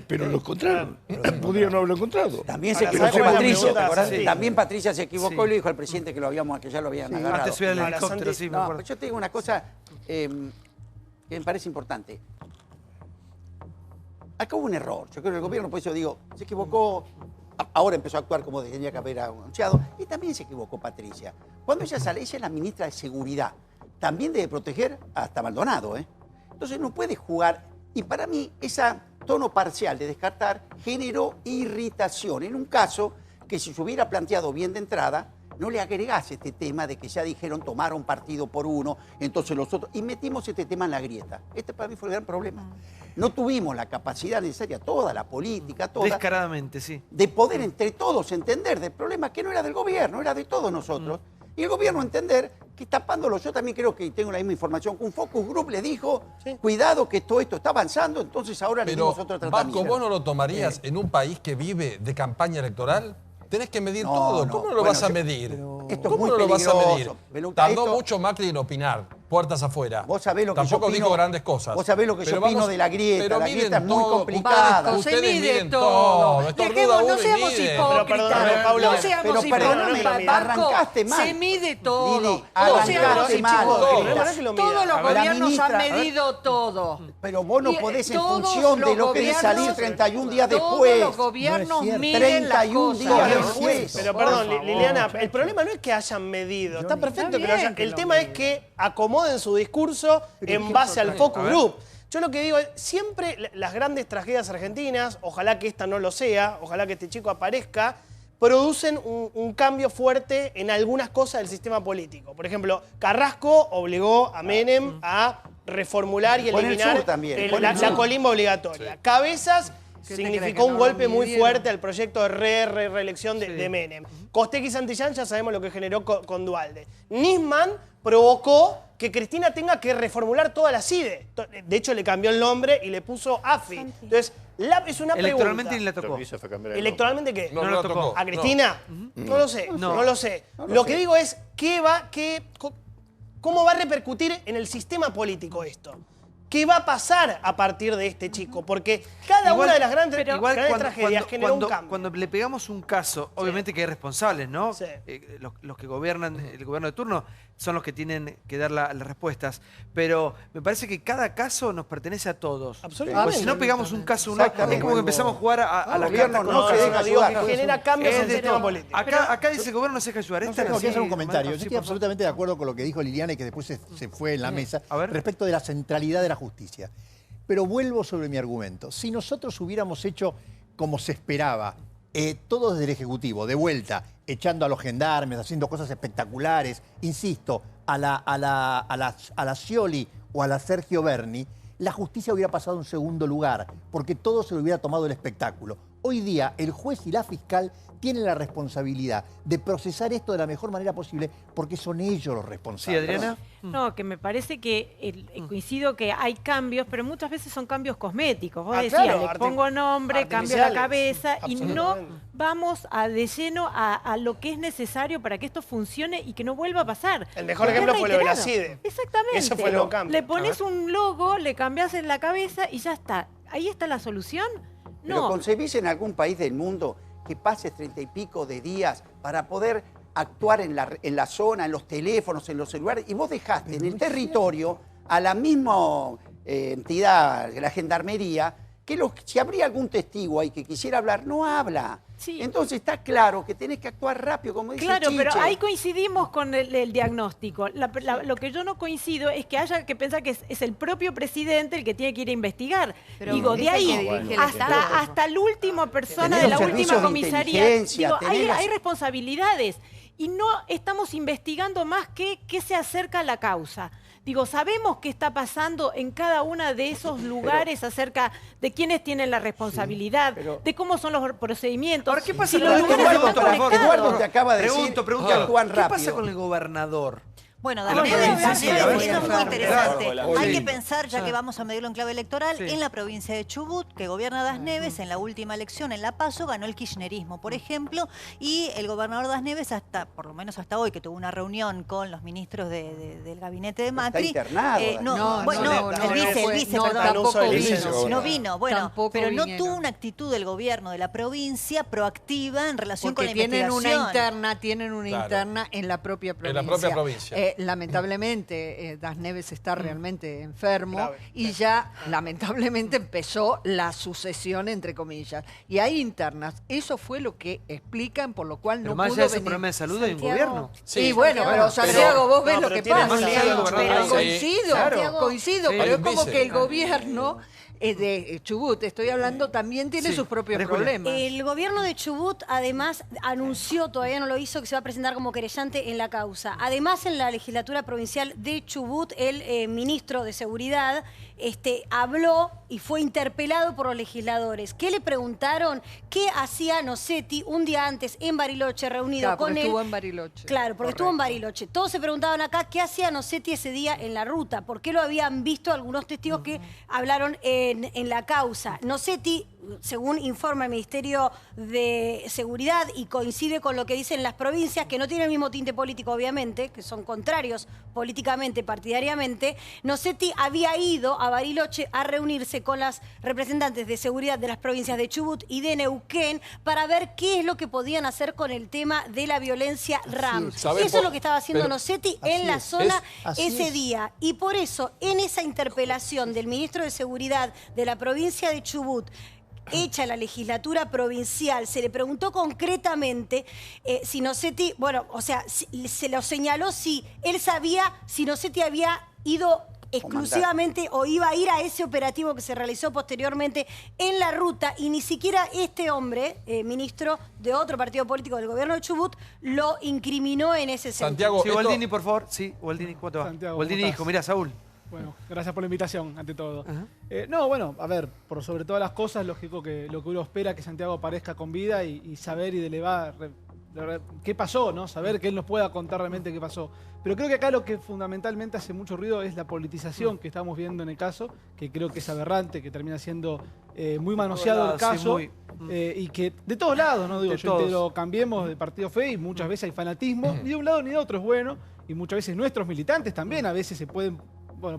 A: pero lo encontraron. Podrían no haberlo encontrado.
P: También se equivocó Patricia, ¿te acordás? También Patricia se equivocó y le dijo al presidente que ya lo habían agarrado.
B: Antes subía el helicóptero, sí, me acuerdo.
P: Yo te digo una cosa que me parece importante. Acá hubo un error. Yo creo que el gobierno, por eso digo, se equivocó. Ahora empezó a actuar como tenía que haber anunciado. Y también se equivocó Patricia. Cuando ella sale, ella es la ministra de Seguridad. También debe proteger hasta Maldonado, ¿eh? Entonces no puede jugar. Y para mí, ese tono parcial de descartar generó irritación. En un caso que si se hubiera planteado bien de entrada, no le agregás este tema de que ya dijeron tomaron partido por uno, entonces los otros, y metimos este tema en la grieta. Este para mí fue el gran problema. No tuvimos la capacidad necesaria, toda la política, toda...
B: Descaradamente, sí.
P: De poder entre todos entender del problema que no era del gobierno, era de todos nosotros. Y el gobierno entender que tapándolo, yo también creo que tengo la misma información, que un focus group le dijo, cuidado que todo esto está avanzando, entonces ahora le dimos otro tratamiento.
D: Vasco, ¿vos no lo tomarías en un país que vive de campaña electoral? Tenés que medir todo. ¿Cómo no lo vas a medir? ¿Cómo no lo vas a medir? Tardó mucho Macri en opinar, puertas afuera.
P: Vos sabés lo que
D: Tampoco
P: yo opino,
D: dijo grandes cosas.
P: Vos sabés lo que yo opino de la grieta.
D: Pero
P: la grieta es muy
D: todo,
P: complicada.
D: Ustedes miden todo.
R: No seamos hipócritas. No seamos hipócritas.
P: Arrancaste mal.
R: Se mide todo.
P: Lili, arrancaste mal.
R: Todos los gobiernos han medido todo.
P: Pero vos no podés en función de lo que debe salir 31 días después.
R: Todos los gobiernos miden las cosas.
E: Pero perdón, Liliana, el problema no es que hayan medido. Está perfecto que lo hayan. El tema es que acomoden su discurso en base al focus group. Yo lo que digo es, siempre las grandes tragedias argentinas, ojalá que esta no lo sea, ojalá que este chico aparezca, producen un cambio fuerte en algunas cosas del sistema político. Por ejemplo, Carrasco obligó a Menem a reformular y eliminar la colimba obligatoria. Cabezas significó un golpe muy fuerte al proyecto de reelección de Menem. Costec y Santillán ya sabemos lo que generó con Duhalde. Nisman provocó que Cristina tenga que reformular toda la CIDE. De hecho, le cambió el nombre y le puso AFI. Entonces, es una pregunta.
B: Electoralmente ni la tocó.
E: ¿Electoralmente qué?
B: No la tocó.
E: ¿A Cristina? No lo sé. No lo sé. Lo que digo es, ¿cómo va a repercutir en el sistema político esto? ¿Qué va a pasar a partir de este chico? Porque cada una de las grandes tragedias generó un cambio.
B: Cuando le pegamos un caso, obviamente que hay responsables, ¿no? Sí. Los que gobiernan, el gobierno de turno, son los que tienen que dar las respuestas. Pero me parece que cada caso nos pertenece a todos.
E: Absolutamente.
B: Porque si no pegamos un caso, es como que empezamos a jugar a la carta.
P: No se deja ayudar.
E: Genera cambios en el sistema político.
B: Acá dice el gobierno no se deja ayudar.
J: Quiero hacer un comentario. Yo estoy absolutamente de acuerdo con lo que dijo Liliana y que después se fue en la mesa respecto de la centralidad de la justicia. Pero vuelvo sobre mi argumento. Si nosotros hubiéramos hecho como se esperaba, todo desde el Ejecutivo, de vuelta, echando a los gendarmes, haciendo cosas espectaculares, insisto, a la Scioli o a la Sergio Berni, la justicia hubiera pasado a un segundo lugar, porque todo se lo hubiera tomado el espectáculo. Hoy día, el juez y la fiscal tienen la responsabilidad de procesar esto de la mejor manera posible porque son ellos los responsables.
B: Sí, Adriana.
L: No, que me parece que coincido que hay cambios, pero muchas veces son cambios cosméticos. Vos decías,
E: claro,
L: le pongo nombre, cambio la cabeza y no vamos de lleno a lo que es necesario para que esto funcione y que no vuelva a pasar.
E: El mejor ejemplo fue lo de la CIDE.
L: Exactamente.
E: Eso fue lo cambio.
L: Le pones un logo, le cambias en la cabeza y ya está. ¿Ahí está la solución? No.
P: ¿Pero concebís en algún país del mundo que pases 30 y pico de días para poder actuar en la zona, en los teléfonos, en los celulares, y vos dejaste en el territorio a la misma entidad, la Gendarmería, si habría algún testigo ahí que quisiera hablar, no habla. Sí. Entonces está claro que tenés que actuar rápido, como dice
L: Claro,
P: Chiche.
L: pero ahí coincidimos con el diagnóstico. Lo que yo no coincido es que haya que pensar que es el propio presidente el que tiene que ir a investigar.
M: Pero
L: digo, de ahí hasta la última persona de la última comisaría, digo, hay responsabilidades. Y no estamos investigando más qué se acerca a la causa. Digo, sabemos qué está pasando en cada uno de esos lugares acerca de quiénes tienen la responsabilidad, de cómo son los procedimientos.
B: Ahora, ¿qué pasa
L: si los lugares están conectados?
P: Eduardo te acaba de decir que actúan rápido.
B: ¿Qué pasa con el gobernador?
N: Bueno,
B: Esto
N: es muy interesante. Hay que
B: Sí.
N: pensar, ya que vamos a medirlo en clave electoral,
B: Sí.
N: en la provincia de Chubut, que gobierna Das Neves, en la última elección, en La Paso, ganó el kirchnerismo, por ejemplo, y el gobernador Das Neves, por lo menos hasta hoy, que tuvo una reunión con los ministros del gabinete de Macri.
P: Está internado.
N: El vice,
R: no,
N: perdón.
R: tampoco
N: No vino, bueno,
R: Tampoco
N: pero no
R: vinieron.
N: tuvo una actitud del gobierno de la provincia proactiva en relación
R: Porque
N: con la investigación.
R: tienen una
N: Claro.
R: interna en la propia provincia.
D: En la propia provincia.
R: Lamentablemente, Das Neves está realmente enfermo y ya, lamentablemente, empezó la sucesión, entre comillas. Y hay internas. Eso fue lo que explican, por lo cual
B: Pero
R: no
B: más
R: pudo
B: allá de ese
R: venir.
B: problema de salud hay un gobierno.
R: Sí, bueno, pero Santiago, vos ves lo que pasa.
B: Pero
R: Coincido,
B: Sí,
R: pero es como
B: vice.
R: que el gobierno de Chubut, estoy hablando, también tiene sus propios problemas.
O: El gobierno de Chubut, además, anunció, todavía no lo hizo, que se va a presentar como querellante en la causa. Además, en la legislatura provincial de Chubut, el ministro de Seguridad habló y fue interpelado por los legisladores. ¿Qué le preguntaron? ¿Qué hacía Nocetti un día antes en Bariloche reunido
R: Claro,
O: con
R: porque
O: él?
R: estuvo en Bariloche.
O: Claro, porque estuvo en Bariloche. Todos se preguntaban acá qué hacía Nocetti ese día en la ruta, por qué lo habían visto algunos testigos que hablaron en la causa. Nocetti, según informa el Ministerio de Seguridad y coincide con lo que dicen las provincias, que no tienen el mismo tinte político, obviamente, que son contrarios políticamente, partidariamente, Nocetti había ido a Bariloche a reunirse con las representantes de seguridad de las provincias de Chubut y de Neuquén para ver qué es lo que podían hacer con el tema de la violencia RAM. Eso es lo que estaba haciendo Nocetti en la zona ese día. Y por eso, en esa interpelación del ministro de Seguridad de la provincia de Chubut, hecha la legislatura provincial, se le preguntó concretamente si Nocetti, se lo señaló si él sabía si Nocetti había ido exclusivamente o iba a ir a ese operativo que se realizó posteriormente en la ruta, y ni siquiera este hombre, ministro de otro partido político del gobierno de Chubut, lo incriminó en ese sentido.
B: Santiago, sí, Gualdini, por favor. Sí, Gualdini, ¿cómo te va?
S: Santiago,
B: Gualdini
S: ¿cómo
B: dijo,
S: estás?
B: mirá, Saúl.
S: Bueno, gracias por la invitación, ante todo. A ver, por sobre todas las cosas, lógico que lo que uno espera es que Santiago aparezca con vida y saber y delevar qué pasó, ¿no? Saber que él nos pueda contar realmente qué pasó. Pero creo que acá lo que fundamentalmente hace mucho ruido es la politización que estamos viendo en el caso, que creo que es aberrante, que termina siendo muy manoseado el caso. Y que de todos lados, ¿no? Digo, yo entero Cambiemos de partido fe y muchas veces hay fanatismo, ni de un lado ni de otro es bueno, y muchas veces nuestros militantes también a veces se pueden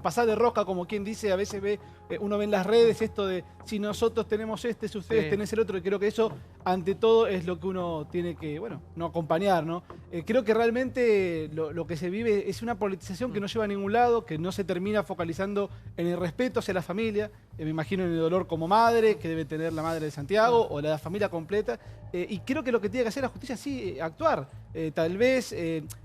S: pasar de rosca, como quien dice, a veces uno ve en las redes esto de si nosotros tenemos si ustedes tenés el otro, y creo que eso, ante todo, es lo que uno tiene que, no acompañar, ¿no? Creo que realmente lo que se vive es una politización que no lleva a ningún lado, que no se termina focalizando en el respeto hacia la familia, me imagino en el dolor como madre, que debe tener la madre de Santiago, o la familia completa, y creo que lo que tiene que hacer la justicia es actuar. Tal vez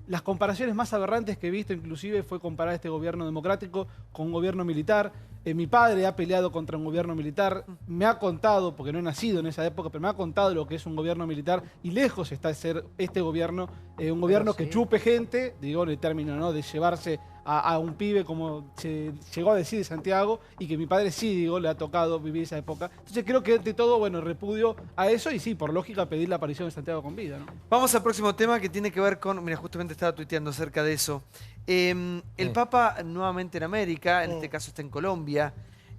S: las comparaciones más aberrantes que he visto inclusive fue comparar este gobierno democrático con un gobierno militar. Mi padre ha peleado contra un gobierno militar, me ha contado, porque no he nacido en esa época, pero me ha contado lo que es un gobierno militar, y lejos está de ser este gobierno, un gobierno que chupe gente, digo en el término, ¿no?, de llevarse a un pibe, como se llegó a decir de Santiago, y que mi padre sí, digo, le ha tocado vivir esa época. Entonces creo que ante todo, repudio a eso, y sí, por lógica, pedir la aparición de Santiago con vida, ¿no?
B: Vamos al próximo tema que tiene que ver con, mira, justamente estaba tuiteando acerca de eso. El Papa nuevamente en América, en este caso está en Colombia,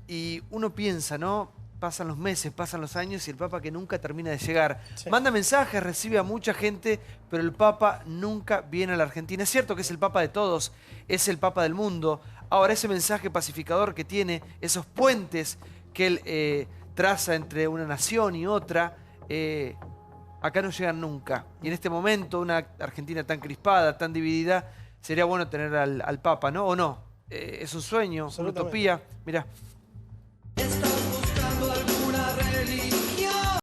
B: y uno piensa, ¿no? Pasan los meses, pasan los años y el Papa que nunca termina de llegar. Sí. Manda mensajes, recibe a mucha gente, pero el Papa nunca viene a la Argentina. Es cierto que es el Papa de todos, es el Papa del mundo. Ahora, ese mensaje pacificador que tiene, esos puentes que él traza entre una nación y otra, acá no llegan nunca. Y en este momento, una Argentina tan crispada, tan dividida, sería bueno tener al Papa, ¿no? ¿O no? Es un sueño, una utopía. Mirá.